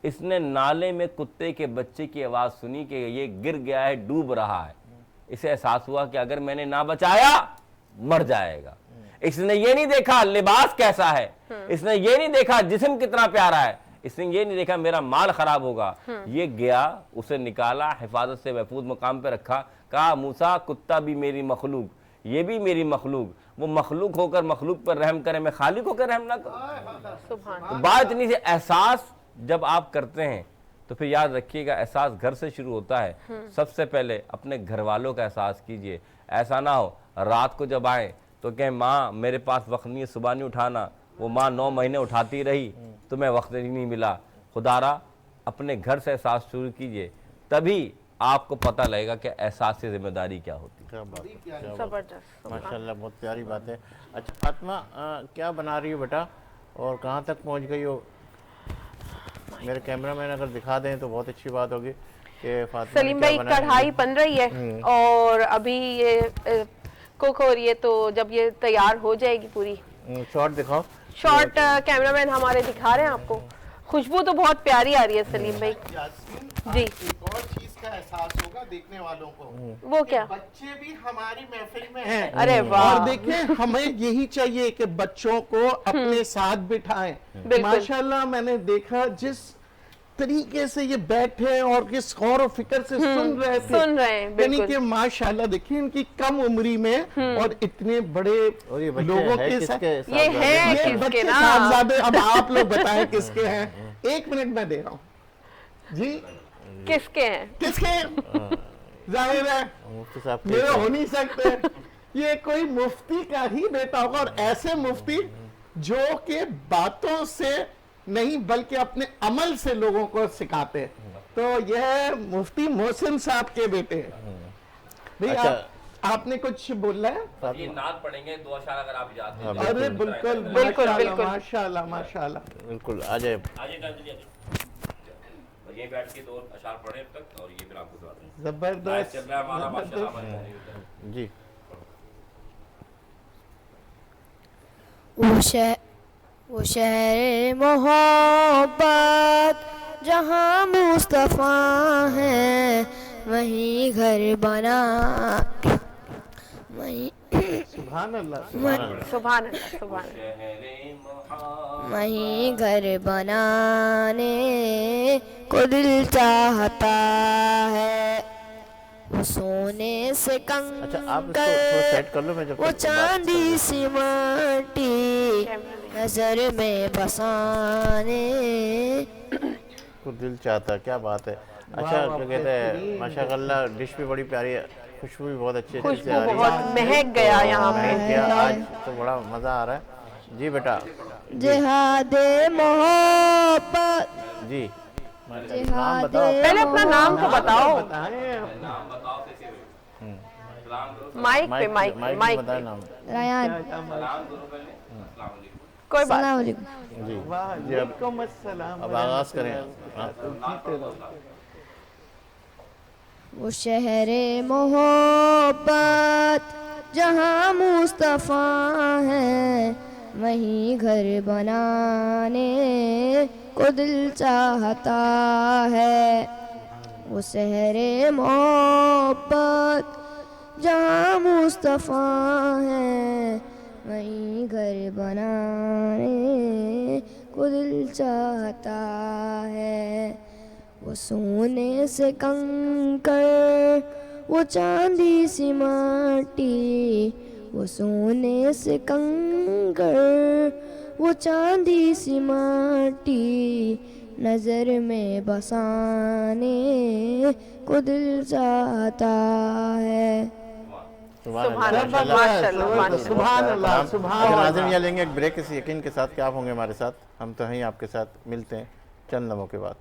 S8: اس نے نالے میں کتے کے بچے کی آواز سنی کہ یہ گر گیا ہے, ڈوب رہا ہے. اسے احساس ہوا کہ اگر میں نے نہ بچایا مر جائے گا. اس نے یہ نہیں دیکھا لباس کیسا ہے, اس نے یہ نہیں دیکھا جسم کتنا پیارا ہے, اس نے یہ نہیں دیکھا میرا مال خراب ہوگا. یہ گیا, اسے نکالا, حفاظت سے محفوظ مقام پہ رکھا, کہا موسیٰ کتا بھی میری مخلوق, یہ بھی میری مخلوق, وہ مخلوق ہو کر مخلوق پر رحم کرے, میں خالق ہو کر رحم نہ کروں. بات نہیں سے احساس جب آپ کرتے ہیں تو پھر یاد رکھیے گا احساس گھر سے شروع ہوتا ہے. سب سے پہلے اپنے گھر والوں کا احساس کیجئے. ایسا نہ ہو رات کو جب آئیں تو کہیں ماں میرے پاس وقت نہیں ہے, صبح نہیں اٹھانا, وہ ماں 9 مہینے اٹھاتی رہی, تمہیں وقت نہیں ملا. خدا را اپنے گھر سے احساس شروع کیجئے, تبھی آپ کو پتہ لگے گا کہ احساس سے ذمہ داری کیا ہوتی ہے.
S1: کیا بات ہے, زبردست, ماشاءاللہ بہت پیاری بات ہے. اچھا فاطمہ کیا بنا رہی ہو بیٹا اور کہاں تک پہنچ گئی ہو؟ میرے کیمرہ مین اگر دکھا دیں تو بہت اچھی بات ہوگی کہ فاطمہ
S3: سلیم بھائی کڑھائی بن رہی ہے اور ابھی یہ کوک ہو رہی ہے, تو جب یہ تیار ہو جائے گی پوری.
S1: شارٹ دکھاؤ,
S3: شارٹ کیمرہ مین ہمارے دکھا رہے ہیں آپ کو. خوشبو تو بہت پیاری آ رہی ہے سلیم بھائی. جی
S4: ایک اور چیز کا احساس ہوگا دیکھنے والوں کو,
S3: وہ کیا؟
S4: بچے بھی ہماری محفل میں ہیں.
S3: ارے واہ,
S4: اور دیکھیں ہمیں یہی چاہیے کہ بچوں کو اپنے ساتھ بٹھائیں. ماشاءاللہ میں نے دیکھا جس طریقے سے یہ بیٹھے اور کس غور و فکر سے سن رہے تھے, یعنی کہ ماشاءاللہ دیکھیں ان کی کم عمری میں اور اتنے بڑے لوگوں کے ساتھ.
S3: یہ ہے کس کے نا؟
S4: اب آپ لوگ بتائیں کس کے ہیں. 1 منٹ میں دے رہا ہوں. جی
S3: کس کے ہیں؟
S4: کس کے ہیں؟ ظاہر ہے
S1: مفتی صاحب
S4: میرے ہو نہیں سکتے. یہ کوئی مفتی کا ہی بیٹا ہوگا, اور ایسے مفتی جو کہ باتوں سے نہیں بلکہ اپنے عمل سے لوگوں کو سکھاتے. تو یہ مفتی محسن صاحب کے بیٹے ہیں. بھئی آپ نے کچھ بولا ہے؟
S8: یہ نعت پڑھیں گے 2 اشعار اگر آپ یاد ہیں.
S4: ارے بالکل
S3: بالکل بالکل
S4: ماشاءاللہ ماشاءاللہ.
S1: بالکل آ جائے.
S8: آجے یہیں بیٹھ کے 2 اشعار پڑھیں اب تک, اور یہ پھر آپ کو دعا دیں.
S4: زبردست
S8: چل رہا ہے ہمارا ماشاءاللہ.
S1: جی
S9: وہ شہر محبت جہاں مصطفیٰ ہے وہیں گھر بنا
S4: سبحان اللہ
S3: سبحان اللہ سبحان اللہ.
S9: وہیں گھر بنانے کو دل چاہتا ہے. وہ سونے سے
S1: اچھا آپ اس کو تھوڑا سیٹ کر لو, میں جب
S9: وہ چاندی سی مٹی نظر میں بسانے
S1: کو دل چاہتا ہے. کیا بات ہے. اچھا کیا کہتے ہیں ماشاء اللہ, ڈش بھی بڑی پیاری ہے, خوشبو بھی بہت اچھی اچھی سے آ رہی ہے.
S3: بہت مہک گیا یہاں پہ.
S1: مہک گیا آج تو, بڑا مزہ آ رہا ہے. جی بیٹا
S9: جہاد محبت
S1: جی
S9: جہاد
S3: پہلے اپنا نام تو بتاؤ. مائک پہ مائک مائک
S1: بتائیں نام.
S9: ریان.
S3: کوئی بات.
S9: السلام علیکم.
S1: جی
S4: وعلیکم السلام.
S1: اب آغاز کریں.
S9: وہ شہر محبت جہاں مصطفیٰ ہے وہیں گھر بنانے کو دل چاہتا ہے. وہ شہر محبت جہاں مصطفیٰ ہے وہیں گھر بنانے کو دل چاہتا ہے. وہ سونے سے کنکر وہ چاندی سی مٹی, وہ سونے سے کنکر وہ چاندی سی مٹی نظر میں بسانے کو دل چاہتا ہے.
S1: سبحان اللہ
S3: ماشاءاللہ.
S4: سبحان اللہ سبحان اللہ.
S1: ناظرین یہ لیں گے ایک بریک اس یقین کے ساتھ کہ آپ ہوں گے ہمارے ساتھ. ہم تو ہیں آپ کے ساتھ, ملتے ہیں چند لمحوں کے بعد.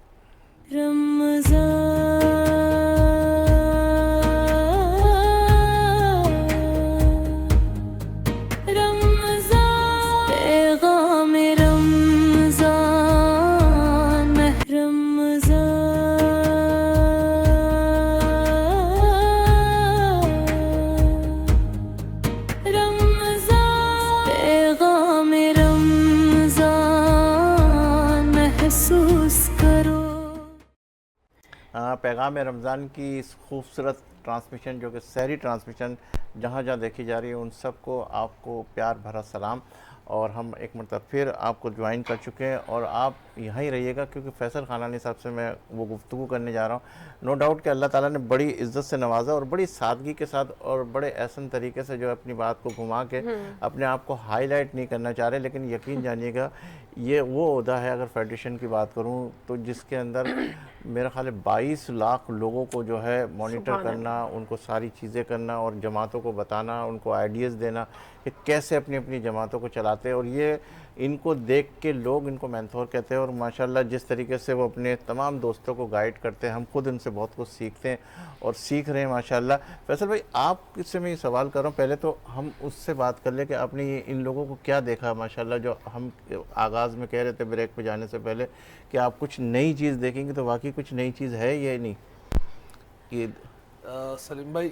S1: پیغام رمضان کی اس خوبصورت ٹرانسمیشن جو کہ سحری ٹرانسمیشن جہاں جہاں دیکھی جا رہی ہے ان سب کو آپ کو پیار بھرا سلام. اور ہم ایک مرتبہ پھر آپ کو جوائن کر چکے ہیں, اور آپ یہاں ہی رہیے گا کیونکہ فیصل خانانی صاحب سے میں وہ گفتگو کرنے جا رہا ہوں. نو ڈاؤٹ کہ اللہ تعالیٰ نے بڑی عزت سے نوازا اور بڑی سادگی کے ساتھ اور بڑے احسن طریقے سے جو اپنی بات کو گھما کے اپنے آپ کو ہائی لائٹ نہیں کرنا چاہ رہے, لیکن یقین جانیے گا یہ وہ عہدہ ہے, اگر فیڈریشن کی بات کروں تو جس کے اندر میرا خیال ہے 22 لاکھ لوگوں کو جو ہے مانیٹر کرنا, ان کو ساری چیزیں کرنا اور جماعتوں کو بتانا, ان کو آئیڈیاز دینا کہ کیسے اپنی اپنی جماعتوں کو چلاتے ہیں. اور یہ ان کو دیکھ کے لوگ ان کو مینتور کہتے ہیں, اور ماشاءاللہ جس طریقے سے وہ اپنے تمام دوستوں کو گائیڈ کرتے ہیں, ہم خود ان سے بہت کچھ سیکھتے ہیں اور سیکھ رہے ہیں ماشاءاللہ. فیصل بھائی آپ سے میں یہ سوال کر رہا ہوں, پہلے تو ہم اس سے بات کر لیں کہ آپ نے ان لوگوں کو کیا دیکھا ماشاءاللہ, جو ہم آغاز میں کہہ رہے تھے بریک پہ جانے سے پہلے کہ آپ کچھ نئی چیز دیکھیں گے, تو واقعی کچھ نئی چیز ہے یا نہیں؟
S5: سلیم بھائی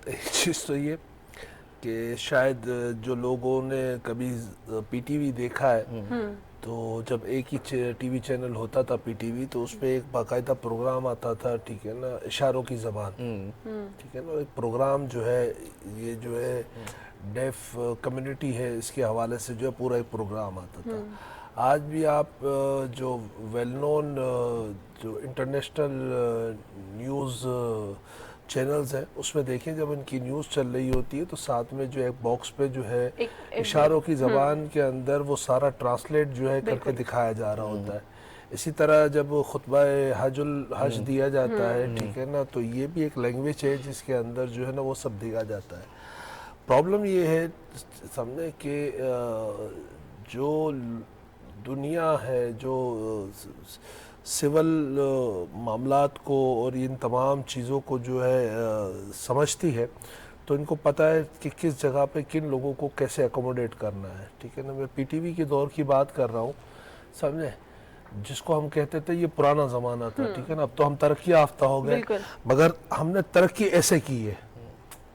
S5: ایک چیز تو یہ کہ شاید جو لوگوں نے کبھی پی ٹی وی دیکھا ہے تو جب ایک ہی ٹی وی چینل ہوتا تھا پی ٹی وی, تو اس پہ ایک باقاعدہ پروگرام آتا تھا, ٹھیک ہے نا, اشاروں کی زبان, ٹھیک ہے نا. ایک پروگرام جو ہے یہ جو ہے ڈیف کمیونٹی ہے اس کے حوالے سے جو ہے پورا ایک پروگرام آتا تھا. آج بھی آپ جو ویل نون جو انٹرنیشنل نیوز چینلز ہیں اس میں دیکھیں, جب ان کی نیوز چل رہی ہوتی ہے تو ساتھ میں جو ایک باکس پہ جو ہے اشاروں کی زبان کے اندر وہ سارا ٹرانسلیٹ جو ہے کر کے دکھایا جا رہا ہوتا ہے. اسی طرح جب خطبہ حج دیا جاتا ہے ٹھیک ہے نا، تو یہ بھی ایک لینگویج ہے جس کے اندر جو ہے نا وہ سب دیا جاتا ہے. پرابلم یہ ہے سمجھے کہ جو دنیا ہے جو سول معاملات کو اور ان تمام چیزوں کو جو ہے سمجھتی ہے، تو ان کو پتہ ہے کہ کس جگہ پہ کن لوگوں کو کیسے اکوموڈیٹ کرنا ہے. ٹھیک ہے نا، میں پی ٹی وی کے دور کی بات کر رہا ہوں سمجھے، جس کو ہم کہتے تھے یہ پرانا زمانہ تھا. ٹھیک ہے نا، اب تو ہم ترقی یافتہ ہو گئے، مگر ہم نے ترقی ایسے کی ہے.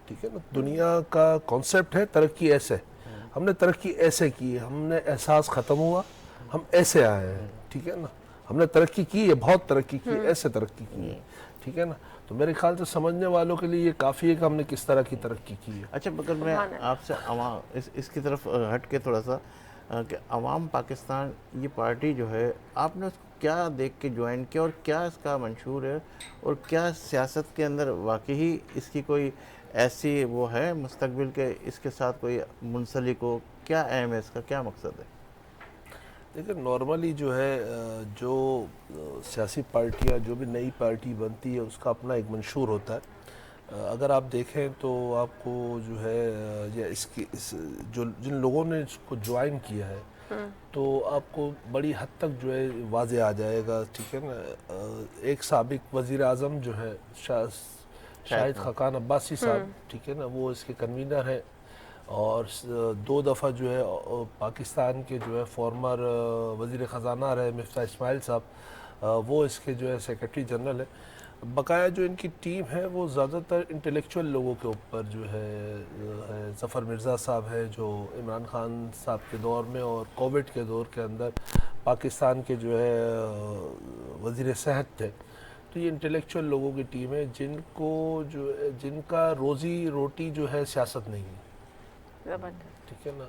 S5: ٹھیک ہے نا، دنیا کا کانسیپٹ ہے ترقی ایسے، ہم نے ترقی ایسے کی ہے. ہم نے احساس ختم ہوا، ہم ایسے آئے ہیں. ٹھیک ہے نا، ہم نے ترقی کی ہے، بہت ترقی کی ہے، ایسے ترقی کی ہے. ٹھیک ہے نا، تو میرے خیال سے سمجھنے والوں کے لیے یہ کافی ہے کہ ہم نے کس طرح کی ترقی کی ہے.
S1: اچھا مگر میں آپ سے اس کی طرف ہٹ کے تھوڑا سا کہ عوام پاکستان یہ پارٹی جو ہے آپ نے اس کو کیا دیکھ کے جوائن کیا اور کیا اس کا منشور ہے، اور کیا سیاست کے اندر واقعی اس کی کوئی ایسی وہ ہے مستقبل کے اس کے ساتھ کوئی منسلک ہو؟ کیا اہم ہے اس کا، کیا مقصد ہے؟
S5: دیکھیں نارملی جو ہے جو سیاسی پارٹیاں جو بھی نئی پارٹی بنتی ہے اس کا اپنا ایک منشور ہوتا ہے. اگر آپ دیکھیں تو آپ کو جو ہے یا جن لوگوں نے اس کو جوائن کیا ہے تو آپ کو بڑی حد تک جو ہے واضح آ جائے گا. ٹھیک ہے نا، ایک سابق وزیر اعظم جو ہے شاہد خاقان عباسی صاحب، ٹھیک ہے نا، وہ اس کے کنوینر ہیں، اور 2 دفعہ جو ہے پاکستان کے جو ہے فارمر وزیر خزانہ رہے مفتاح اسماعیل صاحب، وہ اس کے جو ہے سیکرٹری جنرل ہے. بقایا جو ان کی ٹیم ہے وہ زیادہ تر انٹلیکچوئل لوگوں کے اوپر جو ہے ظفر مرزا صاحب ہے جو عمران خان صاحب کے دور میں اور کووڈ کے دور کے اندر پاکستان کے جو ہے وزیر صحت تھے. تو یہ انٹلیکچوئل لوگوں کی ٹیم ہے جن کا روزی روٹی جو ہے سیاست نہیں ہے. ٹھیک ہے نا،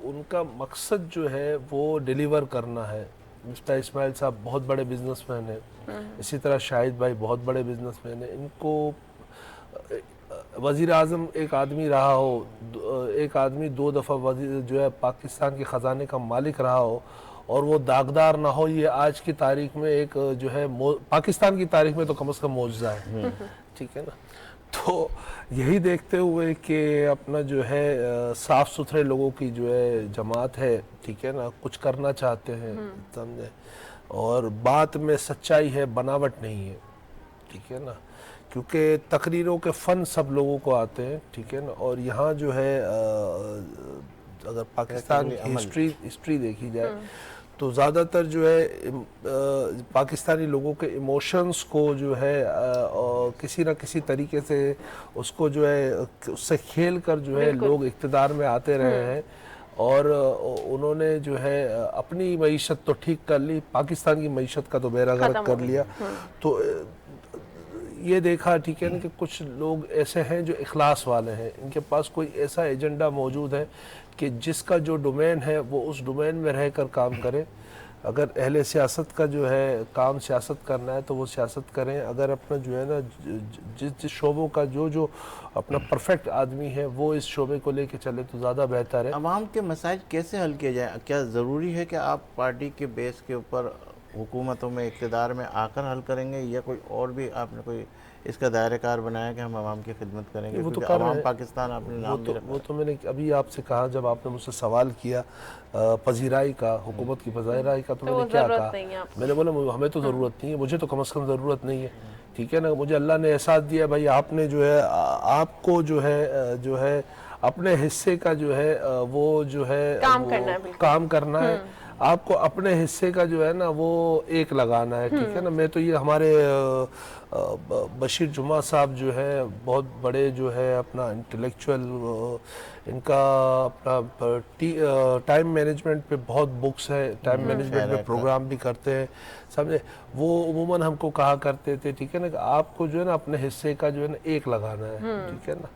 S5: ان کا مقصد جو ہے وہ ڈیلیور کرنا ہے. مفتاح اسماعیل صاحب بہت بڑے بزنس مین ہیں، اسی طرح شاہد بھائی بہت بڑے بزنس مین ہیں. ان کو وزیر اعظم ایک آدمی رہا ہو، ایک آدمی 2 دفعہ جو ہے پاکستان کے خزانے کا مالک رہا ہو اور وہ داغدار نہ ہو، یہ آج کی تاریخ میں ایک جو ہے پاکستان کی تاریخ میں تو کم از کم معجزہ ہے. ٹھیک ہے نا، تو یہی دیکھتے ہوئے کہ اپنا جو ہے صاف ستھرے لوگوں کی جو ہے جماعت ہے، ٹھیک ہے نا، کچھ کرنا چاہتے ہیں سمجھے، اور بات میں سچائی ہے، بناوٹ نہیں ہے. ٹھیک ہے نا، کیونکہ تقریروں کے فن سب لوگوں کو آتے ہیں. ٹھیک ہے نا، اور یہاں جو ہے اگر پاکستان کی ہسٹری دیکھی جائے تو زیادہ تر جو ہے پاکستانی لوگوں کے ایموشنز کو جو ہے کسی نہ کسی طریقے سے اس کو جو ہے اس سے کھیل کر جو ہے لوگ اقتدار میں آتے رہے ہیں، اور انہوں نے جو ہے اپنی معیشت تو ٹھیک کر لی، پاکستان کی معیشت کا تو بیڑا غرق کر لیا. تو یہ دیکھا ٹھیک ہے نا کہ کچھ لوگ ایسے ہیں جو اخلاص والے ہیں، ان کے پاس کوئی ایسا ایجنڈا موجود ہے کہ جس کا جو ڈومین ہے وہ اس ڈومین میں رہ کر کام کرے. اگر اہل سیاست کا جو ہے کام سیاست کرنا ہے تو وہ سیاست کریں. اگر اپنا جو ہے نا جس شعبوں کا جو اپنا پرفیکٹ آدمی ہے وہ اس شعبے کو لے کے چلے تو زیادہ بہتر ہے.
S1: عوام کے مسائل کیسے حل کیے جائیں؟ کیا ضروری ہے کہ آپ پارٹی کے بیس کے اوپر حکومتوں میں اقتدار میں آ کر حل کریں گے، یا کوئی اور بھی آپ نے کوئی اس کا دائرہ کار بنایا کہ ہم عوام کی خدمت کریں گے؟ کیونکہ عوام پاکستان آپ نے نام بھی رکھا.
S5: وہ تو میں نے ابھی آپ سے کہا، جب آپ نے مجھ سے سوال کیا پذیرائی کا، حکومت کی پذیرائی کا، تو میں نے کیا کہا؟ میں نے بولا ہمیں تو ضرورت نہیں ہے، مجھے تو کم از کم ضرورت نہیں ہے. ٹھیک ہے نا، مجھے اللہ نے احساس دیا بھائی آپ نے جو ہے آپ کو جو ہے اپنے حصے کا جو ہے وہ جو ہے کام کرنا ہے. آپ کو اپنے حصے کا جو ہے نا وہ ایک لگانا ہے. ٹھیک ہے نا، میں تو یہ ہمارے بشیر جمعہ صاحب جو ہے بہت بڑے جو ہے اپنا انٹلیکچوئل، ان کا اپنا ٹائم مینجمنٹ پہ بہت بکس ہے، ٹائم مینجمنٹ پہ پروگرام بھی کرتے ہیں سمجھے. وہ عموماً ہم کو کہا کرتے تھے ٹھیک ہے نا کہ آپ کو جو ہے نا اپنے حصے کا جو ہے نا ایک لگانا ہے. ٹھیک ہے نا،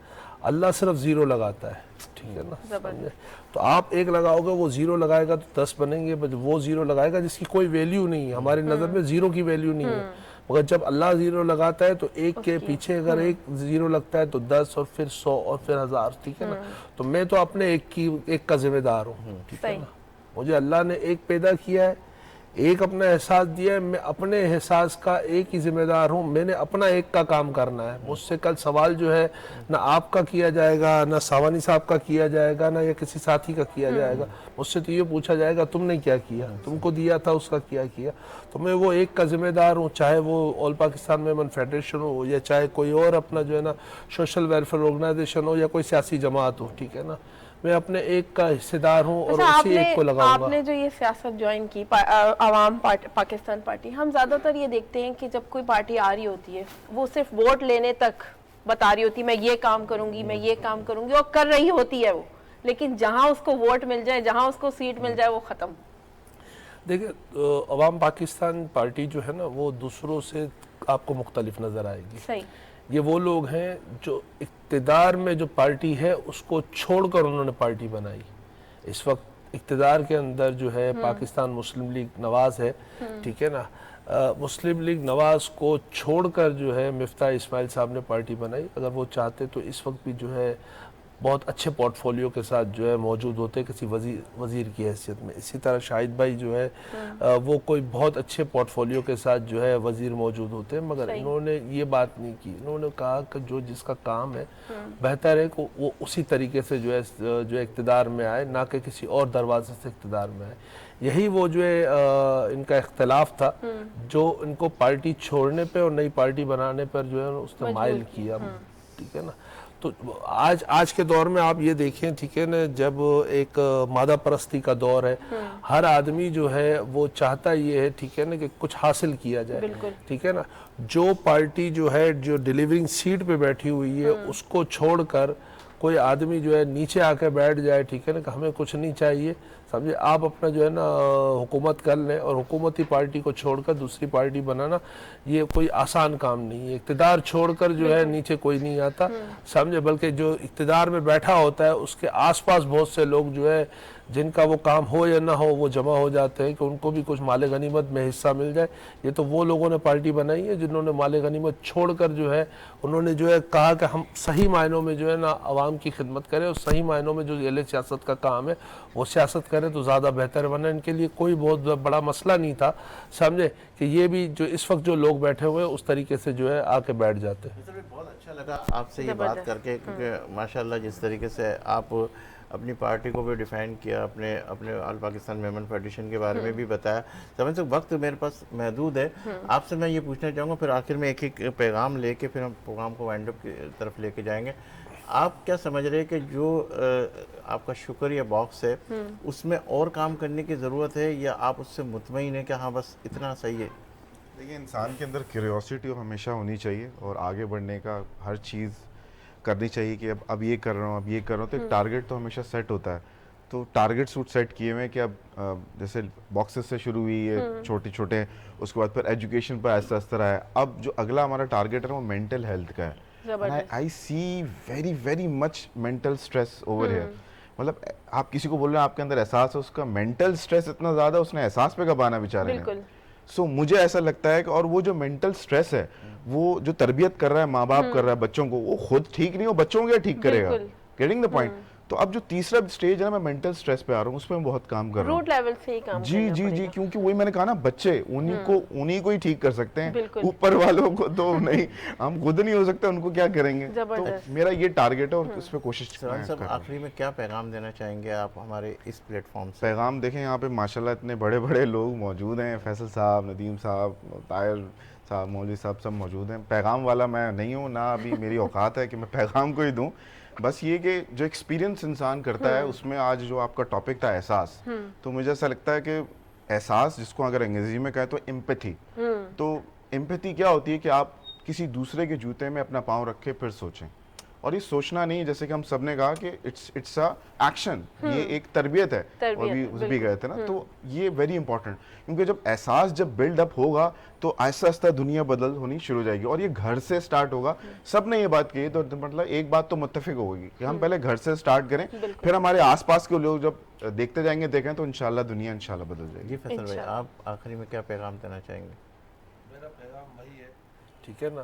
S5: اللہ صرف 0 لگاتا ہے. ٹھیک ہے نا، تو آپ 1 لگاؤ گے، وہ 0 لگائے گا تو 10 بنیں گے. وہ 0 لگائے گا جس کی کوئی ویلیو نہیں ہے، ہماری نظر میں 0 کی ویلیو نہیں ہے. مگر جب اللہ 0 لگاتا ہے تو 1 کے پیچھے اگر 1 0 لگتا ہے تو 10 اور پھر 100 اور پھر 1000. ٹھیک ہے نا، تو میں تو اپنے ایک کا ذمہ دار ہوں. ٹھیک ہے نا، مجھے اللہ نے 1 پیدا کیا ہے، ایک اپنا احساس دیا ہے، میں اپنے احساس کا ایک ہی ذمہ دار ہوں، میں نے اپنا ایک کا کام کرنا ہے، مجھ سے کل سوال جو ہے نہ آپ کا کیا جائے گا، نہ ساوانی صاحب کا کیا جائے گا، نہ یا کسی ساتھی کا کیا جائے گا، مجھ سے تو یہ پوچھا جائے گا تم نے کیا کیا، تم کو دیا تھا اس کا کیا کیا. تو میں وہ ایک کا ذمہ دار ہوں، چاہے وہ آل پاکستان ویمن فیڈریشن ہو یا چاہے کوئی اور اپنا جو ہے نا سوشل ویلفیئر آرگنائزیشن ہو یا کوئی سیاسی جماعت ہو، ٹھیک ہے نا، میں اپنے ایک کا حصے دار ہوں اور
S3: اچھا،
S5: اسی ایک کو لگاؤں
S3: آپ
S5: گا.
S3: نے جو یہ سیاست جوائن کی عوام پاکستان پارٹی، ہم زیادہ تر یہ دیکھتے ہیں کہ جب کوئی پارٹی آ رہی ہوتی ہے وہ صرف ووٹ لینے تک بتا رہی ہوتی ہے میں یہ کام کروں گی، میں یہ کام کروں گی، اور کر رہی ہوتی ہے وہ، لیکن جہاں اس کو ووٹ مل جائے، جہاں اس کو سیٹ مل جائے، وہ ختم.
S5: دیکھیں عوام پاکستان پارٹی جو ہے نا وہ دوسروں سے آپ کو مختلف نظر آئے گی.
S3: صحیح.
S5: یہ وہ لوگ ہیں جو اقتدار میں جو پارٹی ہے اس کو چھوڑ کر انہوں نے پارٹی بنائی. اس وقت اقتدار کے اندر جو ہے پاکستان مسلم لیگ نواز ہے، ٹھیک ہے نا، مسلم لیگ نواز کو چھوڑ کر جو ہے مفتاح اسماعیل صاحب نے پارٹی بنائی. اگر وہ چاہتے تو اس وقت بھی جو ہے بہت اچھے پورٹ فولیو کے ساتھ جو ہے موجود ہوتے کسی وزیر کی حیثیت میں. اسی طرح شاہد بھائی جو ہے وہ کوئی بہت اچھے پورٹ فولیو کے ساتھ جو ہے وزیر موجود ہوتے، مگر انہوں نے یہ بات نہیں کی. انہوں نے کہا کہ جو جس کا کام ہے بہتر ہے کہ وہ اسی طریقے سے جو ہے اقتدار میں آئے، نہ کہ کسی اور دروازے سے اقتدار میں آئے. یہی وہ جو ہے ان کا اختلاف تھا جو ان کو پارٹی چھوڑنے پہ اور نئی پارٹی بنانے پر جو ہے اس نے مائل کیا. ٹھیک ہے نا. تو آج کے دور میں آپ یہ دیکھیں، ٹھیک ہے نا، جب ایک مادہ پرستی کا دور ہے، ہر آدمی جو ہے وہ چاہتا یہ ہے، ٹھیک ہے نا، کہ کچھ حاصل کیا جائے. ٹھیک ہے نا. جو پارٹی جو ہے جو ڈیلیورنگ سیٹ پہ بیٹھی ہوئی ہے اس کو چھوڑ کر کوئی آدمی جو ہے نیچے آ کے بیٹھ جائے، ٹھیک ہے نا، کہ ہمیں کچھ نہیں چاہیے، سمجھے، آپ اپنا جو ہے نا حکومت کر لیں، اور حکومتی پارٹی کو چھوڑ کر دوسری پارٹی بنانا یہ کوئی آسان کام نہیں ہے. اقتدار چھوڑ کر جو ہے نیچے کوئی نہیں آتا، سمجھے، بلکہ جو اقتدار میں بیٹھا ہوتا ہے اس کے آس پاس بہت سے لوگ جو ہے جن کا وہ کام ہو یا نہ ہو وہ جمع ہو جاتے ہیں کہ ان کو بھی کچھ مال غنیمت میں حصہ مل جائے. یہ تو وہ لوگوں نے پارٹی بنائی ہے جنہوں نے مال غنیمت چھوڑ کر جو ہے انہوں نے جو ہے کہا کہ ہم صحیح معنوں میں جو ہے نا عوام کی خدمت کریں، اور صحیح معنوں میں جو اہل سیاست کا کام ہے وہ سیاست کریں تو زیادہ بہتر بنے. ان کے لیے کوئی بہت بڑا مسئلہ نہیں تھا، سمجھے، کہ یہ بھی جو اس وقت جو لوگ بیٹھے ہوئے اس طریقے سے جو ہے آ کے بیٹھ جاتے ہیں.
S1: بہت اچھا لگا آپ سے یہ بات کر کے، کیونکہ ماشاءاللہ جس طریقے سے آپ اپنی پارٹی کو بھی ڈیفائن کیا، اپنے آل پاکستان ویمن فیڈریشن کے بارے میں بھی بتایا. سمجھ سکتے وقت میرے پاس محدود ہے. آپ سے میں یہ پوچھنا چاہوں گا، پھر آخر میں ایک پیغام لے کے پھر ہم پروگرام کو وائنڈ اپ کی طرف لے کے جائیں گے. آپ کیا سمجھ رہے ہیں کہ جو آپ کا شکریہ باکس ہے اس میں اور کام کرنے کی ضرورت ہے، یا آپ اس سے مطمئن ہیں کہ ہاں بس اتنا صحیح ہے؟
S7: دیکھیے، انسان کے اندر کیوریوسٹی ہمیشہ ہونی چاہیے اور آگے بڑھنے کا ہر چیز کرنی چاہیے کہ اب یہ کر رہا ہوں، اب یہ کر رہا ہوں. تو ایک ٹارگیٹ تو ہمیشہ سیٹ ہوتا ہے. تو ٹارگیٹ سیٹ کیے ہوئے کہ اب جیسے باکسز سے شروع ہوئی ہے چھوٹے چھوٹے، اس کے بعد پھر ایجوکیشن پر آہستہ آہستہ رہا ہے. اب جو اگلا ہمارا ٹارگیٹ ہے وہ مینٹل ہیلتھ کا ہے. I see very much mental stress over here. مطلب آپ کسی کو بول رہے ہیں آپ کے اندر احساس ہے، اس کا مینٹل اسٹریس اتنا زیادہ، اس نے احساس پہ کب آنا بیچارے نے. سو مجھے ایسا لگتا ہے کہ اور وہ جو مینٹل اسٹریس ہے وہ جو تربیت کر رہا ہے ماں باپ کر رہا ہے بچوں کو، وہ خود ٹھیک نہیں ہو، بچوں کو کیا ٹھیک کرے گا. Getting the point. تو اب جو تیسرا سٹیج ہے نا، میں مینٹل سٹریس پہ آ رہا ہوں، اس پہ میں بہت کام کر رہا ہوں.
S3: روٹ لیول سے ہی کام
S7: جی جی جی، کیونکہ وہی میں نے کہا نا، بچے انہی کو ہی ٹھیک کر سکتے ہیں، اوپر والوں کو تو نہیں، ہم خود نہیں ہو سکتے، ان کو کیا کریں گے. تو میرا یہ ٹارگیٹ ہے اور اس پہ کوشش کر رہا ہوں.
S1: آخری میں کیا پیغام دینا چاہیں گے آپ ہمارے اس پلیٹ فارم سے؟
S7: پیغام دیکھیں، یہاں پہ ماشاءاللہ اتنے بڑے بڑے لوگ موجود ہیں، فیصل صاحب، ندیم صاحب، طاہر صاحب، مولوی صاحب، سب موجود ہیں. پیغام والا میں نہیں ہوں، نہ ابھی میری اوقات ہے کہ میں پیغام کو ہی دوں. بس یہ کہ جو ایکسپیرینس انسان کرتا ہے اس میں، آج جو آپ کا ٹاپک تھا احساس، تو مجھے ایسا لگتا ہے کہ احساس، جس کو اگر انگریزی میں کہیں تو ایمپیتھی. تو ایمپیتھی کیا ہوتی ہے کہ آپ کسی دوسرے کے جوتے میں اپنا پاؤں رکھ کے پھر سوچیں. اور یہ سوچنا نہیں، جیسے کہ ہم سب نے کہا کہ اٹس اے ایکشن، یہ ایک تربیت ہے، اور بھی گئے تھے نا. تو یہ ویری امپورٹنٹ، کیونکہ جب احساس جب بلڈ اپ ہوگا تو آہستہ آہستہ دنیا بدل ہونی شروع ہو جائے گی. اور یہ گھر سے سٹارٹ ہوگا. سب نے یہ بات کہی، تو مطلب ایک بات تو متفق ہوگی کہ ہم پہلے گھر سے سٹارٹ کریں، پھر ہمارے آس پاس کے لوگ جب دیکھتے جائیں گے، دیکھیں، تو انشاءاللہ دنیا انشاءاللہ بدل جائے گی.
S1: جی فیصل بھائی، آپ آخری میں کیا پیغام دینا چاہیں گے؟
S5: میرا پیغام وہی ہے، ٹھیک ہے نا،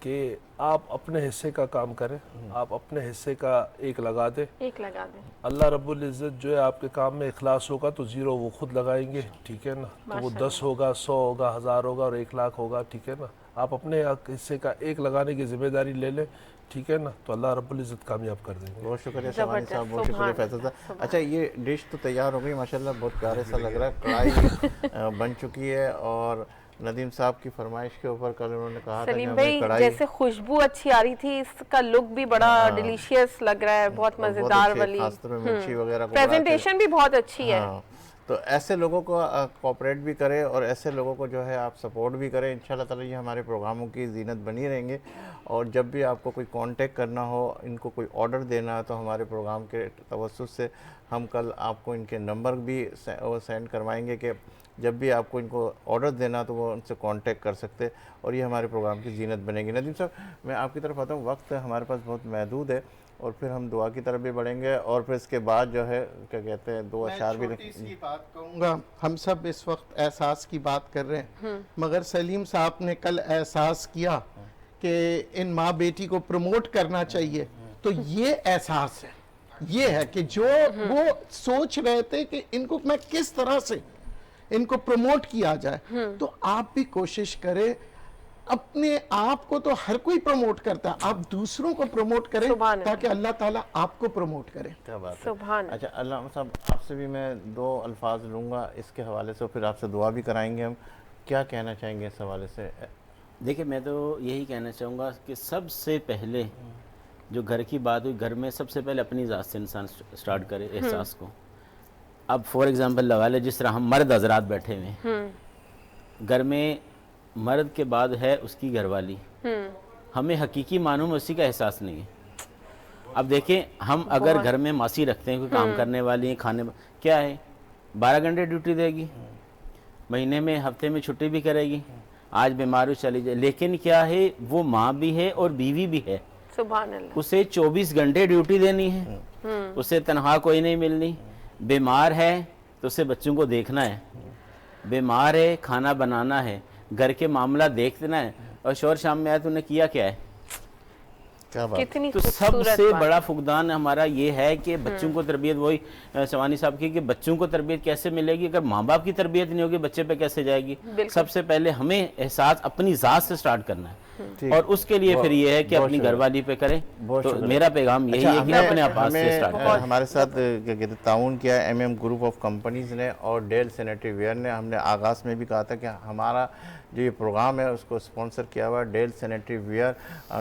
S5: کہ آپ اپنے حصے کا کام کریں, آپ اپنے حصے کا ایک لگا دیں,
S3: ایک لگا دیں.
S5: اللہ رب العزت جو ہے آپ کے کام میں اخلاص ہوگا تو 0 وہ خود لگائیں گے, ٹھیک ہے نا, تو وہ 10 ہوگا, 100 ہوگا, 1000 ہوگا اور 1 لاکھ ہوگا, ٹھیک ہے نا. آپ اپنے حصے کا ایک لگانے کی ذمہ داری لے لیں, ٹھیک ہے نا, تو اللہ رب العزت کامیاب کر دیں گے.
S1: بہت شکریہ سوانی صاحب, بہت شکریہ فیصل صاحب. اچھا یہ ڈش تو تیار ہو گئی ماشاءاللہ, بہت پیارے سا لگ رہا ہے, کڑھائی بن چکی ہے, اور ندیم صاحب کی فرمائش کے اوپر کل انہوں نے کہا تھا کہ
S3: سلیم
S1: ہمیں
S3: بھائی
S1: کڑھائی,
S3: جیسے خوشبو اچھی آ رہی تھی, اس کا لک بھی بڑا ڈیلیشیس لگ رہا ہے, بہت مزیدار والی,
S1: خاص طور پہ مرچی وغیرہ کو
S3: پریزنٹیشن بھی بہت اچھی ہے.
S1: تو ایسے لوگوں کو کوآپریٹ بھی کرے اور ایسے لوگوں کو جو ہے آپ سپورٹ بھی کریں. انشاءاللہ تعالی یہ ہمارے پروگراموں کی زینت بنی رہیں گے, اور جب بھی آپ کو کوئی کانٹیکٹ کرنا ہو, ان کو کوئی آرڈر دینا ہے, تو ہمارے پروگرام کے توسط سے ہم کل آپ کو ان کے نمبر بھی سینڈ کروائیں گے کہ جب بھی آپ کو ان کو آرڈر دینا تو وہ ان سے کانٹیکٹ کر سکتے, اور یہ ہمارے پروگرام کی زینت بنے گی. ندیم صاحب میں آپ کی طرف آتا ہوں, وقت ہمارے پاس بہت محدود ہے, اور پھر ہم دعا کی طرف بھی بڑھیں گے, اور پھر اس کے بعد جو ہے کیا کہتے ہیں 2 اشعار بھی.
S4: میں چھوٹی سی بات کہوں گا, ہم سب اس وقت احساس کی بات کر رہے ہیں, مگر سلیم صاحب نے کل احساس کیا کہ ان ماں بیٹی کو پروموٹ کرنا چاہیے, تو یہ احساس ہے, یہ ہے کہ جو وہ سوچ رہے تھے کہ ان کو میں کس طرح سے ان کو پروموٹ کیا جائے, تو آپ بھی کوشش کریں. اپنے آپ کو تو ہر کوئی پروموٹ کرتا ہے, آپ دوسروں کو پروموٹ کریں تاکہ اللہ تعالیٰ آپ کو پروموٹ کرے.
S1: کیا بات ہے.
S3: سبحان.
S1: اچھا علامہ صاحب آپ سے بھی میں 2 الفاظ لوں گا اس کے حوالے سے, پھر آپ سے دعا بھی کرائیں گے. ہم کیا کہنا چاہیں گے اس حوالے سے؟
S6: دیکھیں میں تو یہی کہنا چاہوں گا کہ سب سے پہلے جو گھر کی بات ہوئی, گھر میں سب سے پہلے اپنی ذات سے انسان سٹارٹ کرے احساس کو. اب فور ایگزامپل لگا لے, جس طرح ہم مرد حضرات بیٹھے ہوئے ہیں, گھر میں مرد کے بعد ہے اس کی گھر والی, ہمیں حقیقی معنوں میں اسی کا احساس نہیں ہے. اب دیکھیں ہم اگر گھر میں ماسی رکھتے ہیں, کوئی کام کرنے والی ہیں, کھانے کیا ہے 12 گھنٹے ڈیوٹی دے گی, مہینے میں ہفتے میں چھٹی بھی کرے گی, آج بیمار ہو چلی جائے, لیکن کیا ہے وہ ماں بھی ہے اور بیوی بھی ہے.
S3: سبحان اللہ.
S6: اسے 24 گھنٹے ڈیوٹی دینی ہے, اسے تنہا کوئی نہیں ملنی. بیمار ہے تو اسے بچوں کو دیکھنا ہے, بیمار ہے کھانا بنانا ہے, گھر کے معاملہ دیکھنا ہے, اور شور شام میں آیا تو نے کیا کیا ہے.
S3: کتنی
S6: تو سب سے بڑا فقدان ہمارا یہ ہے کہ بچوں کو تربیت, وہی سوانی صاحب کی, کہ بچوں کو تربیت کیسے ملے گی اگر ماں باپ کی تربیت نہیں ہوگی, بچے پہ کیسے جائے گی. سب سے پہلے ہمیں احساس اپنی ذات سے سٹارٹ کرنا ہے, اور اس کے لیے پھر یہ ہے کہ اپنی گھر والی پہ کریں. تو میرا پیغام یہی ہے کہ اپنے آپ سے سٹارٹ کریں.
S1: ہمارے ساتھ کیا کہتے ہیں تعاون کیا ہے MM گروپ آف کمپنیز نے اور ڈیل سینیٹری ویئر نے. ہم نے آغاز میں بھی کہا تھا کہ ہمارا جو یہ پروگرام ہے اس کو اسپانسر کیا ہوا ہے ڈیل سینیٹری ویئر.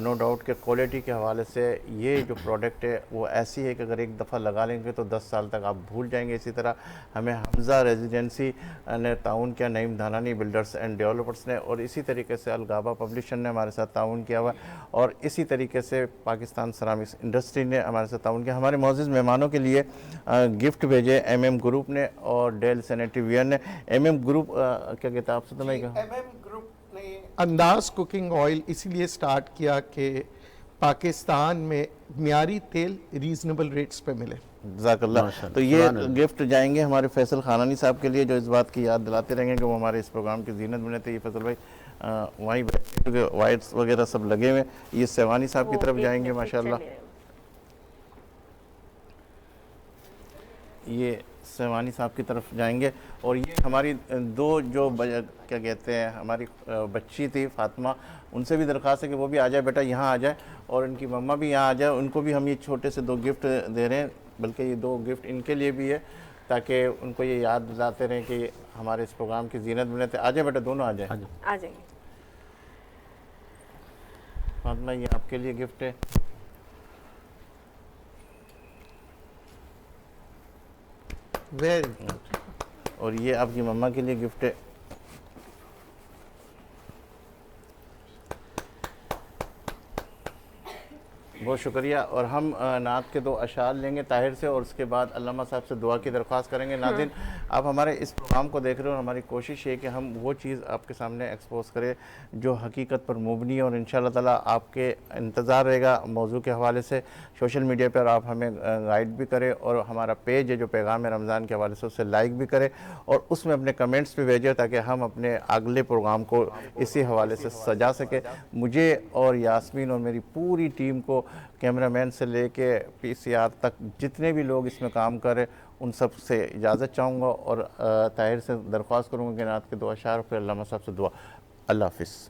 S1: نو ڈاؤٹ کہ کوالٹی کے حوالے سے یہ جو پروڈکٹ ہے وہ ایسی ہے کہ اگر ایک دفعہ لگا لیں گے تو 10 سال تک آپ بھول جائیں گے. اسی طرح ہمیں حمزہ ریزیڈنسی نے تعاون کیا, نعیم دھانانی بلڈرز اینڈ ڈیولپرز نے, اور اسی طریقے سے الغابہ پبلیشر نے ہمارے ساتھ تعاون کیا ہوا, اور اسی طریقے سے پاکستان سرامکس انڈسٹری نے ہمارے ساتھ تعاون کیا. ہمارے معزز مہمانوں کے لیے گفٹ بھیجے MM گروپ نے اور ڈیل سینیٹری ویئر نے. MM گروپ کیا کہتا ہے آپ سے, تو میں کہا
S4: گروپ نے انداز کوکنگ آئل اسی لیے سٹارٹ کیا کہ پاکستان میں معیاری تیل ریزنیبل ریٹس پہ ملے.
S1: جزاک اللہ. تو یہ گفٹ جائیں گے ہمارے فیصل خانانی صاحب کے لیے, جو اس بات کی یاد دلاتے رہیں گے کہ وہ ہمارے اس پروگرام کی زینت بنے تھے. یہ فیصل بھائی وہیں بیٹھے, وائٹس وغیرہ سب لگے ہوئے, یہ سیوانی صاحب کی طرف جائیں گے ماشاءاللہ. یہ سیوانی صاحب کی طرف جائیں گے, اور یہ ہماری 2 جو کیا کہتے ہیں ہماری بچی تھی فاطمہ, ان سے بھی درخواست ہے کہ وہ بھی آ جائے, بیٹا یہاں آ جائے, اور ان کی مما بھی یہاں آ جائے. ان کو بھی ہم یہ چھوٹے سے 2 گفٹ دے رہے ہیں, بلکہ یہ 2 گفٹ ان کے لیے بھی ہے تاکہ ان کو یہ یاد دلاتے رہیں کہ ہمارے اس پروگرام کی زینت بنے تھے. آ جائے بیٹا, دونوں آ جائیں.
S3: آ جائیں.
S1: فاطمہ یہ آپ کے لیے گفٹ ہے. اور یہ آپ کی مما کے لیے گفٹ ہے. بہت شکریہ. اور ہم نعت کے 2 اشعار لیں گے طاہر سے, اور اس کے بعد علامہ صاحب سے دعا کی درخواست کریں گے. ناظرین آپ ہمارے اس پروگرام کو دیکھ رہے ہو، اور ہماری کوشش ہے کہ ہم وہ چیز آپ کے سامنے ایکسپوز کریں جو حقیقت پر مبنی ہے، اور انشاءاللہ تعالیٰ آپ کے انتظار رہے گا موضوع کے حوالے سے سوشل میڈیا پر آپ ہمیں گائیڈ بھی کریں، اور ہمارا پیج ہے جو پیغام رمضان کے حوالے سے اسے لائک بھی کریں اور اس میں اپنے کمنٹس بھی بھیجیں تاکہ ہم اپنے اگلے پروگرام کو اسی حوالے سے سجا سکیں۔ مجھے اور یاسمین اور میری پوری ٹیم کو، کیمرہ مین سے لے کے پی سی آر تک جتنے بھی لوگ اس میں کام کریں، ان سب سے اجازت چاہوں گا، اور طاہر سے درخواست کروں گا کہ نعت کے دو اشعار، پھر علامہ صاحب سے دعا۔ اللہ حافظ۔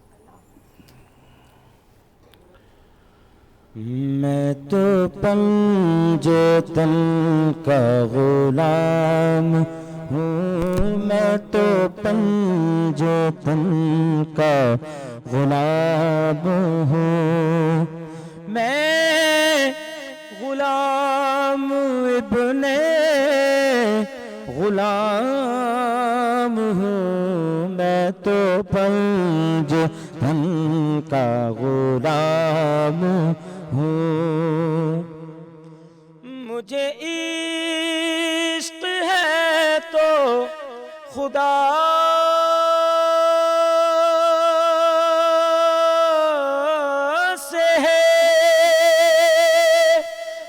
S2: میں تو پنجتن کا غلام ہوں، میں تو پنجتن کا غلام ہوں، میں غلام ابن غلام ہوں، میں تو پنجتن کا غلام ہوں، مجھے عشق ہے تو خدا سے ہے،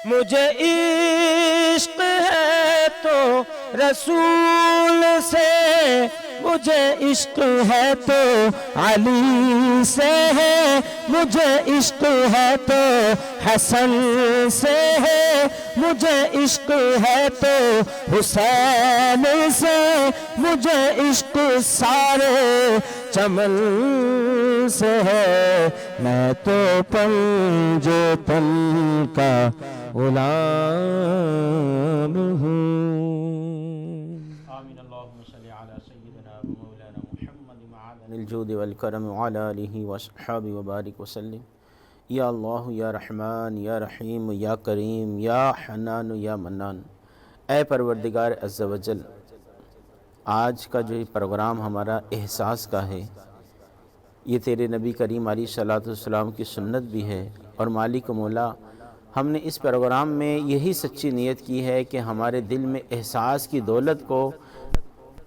S2: مجھے عشق ہے تو رسول سے، مجھے عشق ہے تو علی سے ہے، مجھے عشق ہے تو حسن سے ہے، مجھے عشق ہے تو حسین سے، مجھے عشق سارے چمن سے ہے، میں تو پنجتن کا غلام ہوں۔
S6: آمین اللہم صلی علی سیدنا و مولانا محمد معدن الجود والکرم وعلی آلہ وصحابہ وبارک وسلم۔ یا اللہ یا رحمان یا رحیم یا کریم یا حنان یا منان۔ اے پروردگار عز و جل، آج کا جو پروگرام ہمارا احساس کا ہے، یہ تیرے نبی کریم علیہ الصلوۃ والسلام کی سنت بھی ہے، اور مالک مولا ہم نے اس پروگرام میں یہی سچی نیت کی ہے کہ ہمارے دل میں احساس کی دولت کو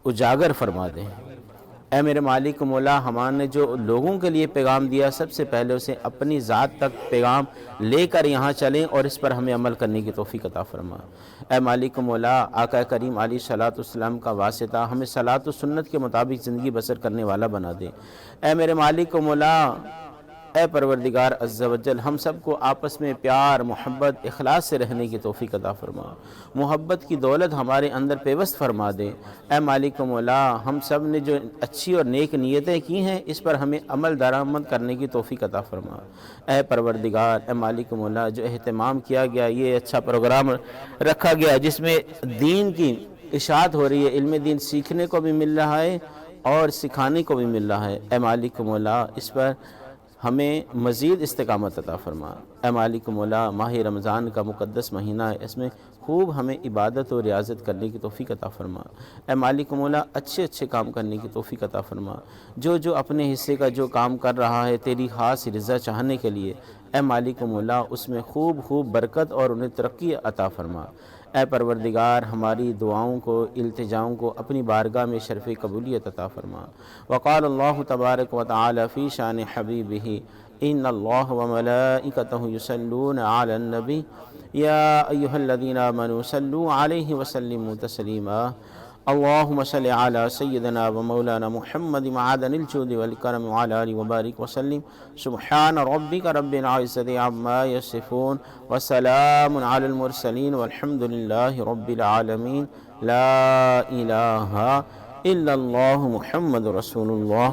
S6: اجاگر فرما دیں۔ اے میرے مالک مولا، ہمارے جو لوگوں کے لیے پیغام دیا، سب سے پہلے اسے اپنی ذات تک پیغام لے کر یہاں چلیں اور اس پر ہمیں عمل کرنے کی توفیق عطا فرما۔ اے مالک مولا، آقا کریم علیہ الصلوۃ والسلام کا واسطہ ہمیں صلاۃ و سنت کے مطابق زندگی بسر کرنے والا بنا دے۔ اے میرے مالک مولا، اے پروردگار عز و جل، ہم سب کو آپس میں پیار، محبت، اخلاص سے رہنے کی توفیق عطا فرما۔ محبت کی دولت ہمارے اندر پیوست فرما دے۔ اے مالک مولا، ہم سب نے جو اچھی اور نیک نیتیں کی ہیں، اس پر ہمیں عمل درآمد کرنے کی توفیق عطا فرما۔ اے پروردگار، اے مالک مولا، جو اہتمام کیا گیا، یہ اچھا پروگرام رکھا گیا جس میں دین کی اشاعت ہو رہی ہے، علم دین سیکھنے کو بھی مل رہا ہے اور سکھانے کو بھی مل رہا ہے۔ اے مالک مولا، اس پر ہمیں مزید استقامت عطا فرما۔ اے مالک مولا، ماہ رمضان کا مقدس مہینہ ہے، اس میں خوب ہمیں عبادت و ریاضت کرنے کی توفیق عطا فرما۔ اے مالک مولا، اچھے اچھے کام کرنے کی توفیق عطا فرما۔ جو اپنے حصے کا جو کام کر رہا ہے تیری خاص رضا چاہنے کے لیے، اے مالک مولا، اس میں خوب برکت اور انہیں ترقی عطا فرما۔ اے پروردگار، ہماری دعاؤں کو، التجاؤں کو اپنی بارگاہ میں شرف قبولیت عطا فرما۔ وقال اللہ تبارک و تعالی فی شان حبیبہ ان اللہ وملائکتہ یصلون علی النبی یا ایہا الذین آمنوا صلوا علیہ وسلموا تسلیما۔ اللہم صل علی سیدنا و مولانا محمد معدن الجود والکرم وعلی آلہ وبارک وسلم۔ سبحان ربک رب العزت عما یصفون وسلام علی المرسلین والحمد للہ رب العالمین۔ لا الہ الا اللہ محمد رسول اللہ۔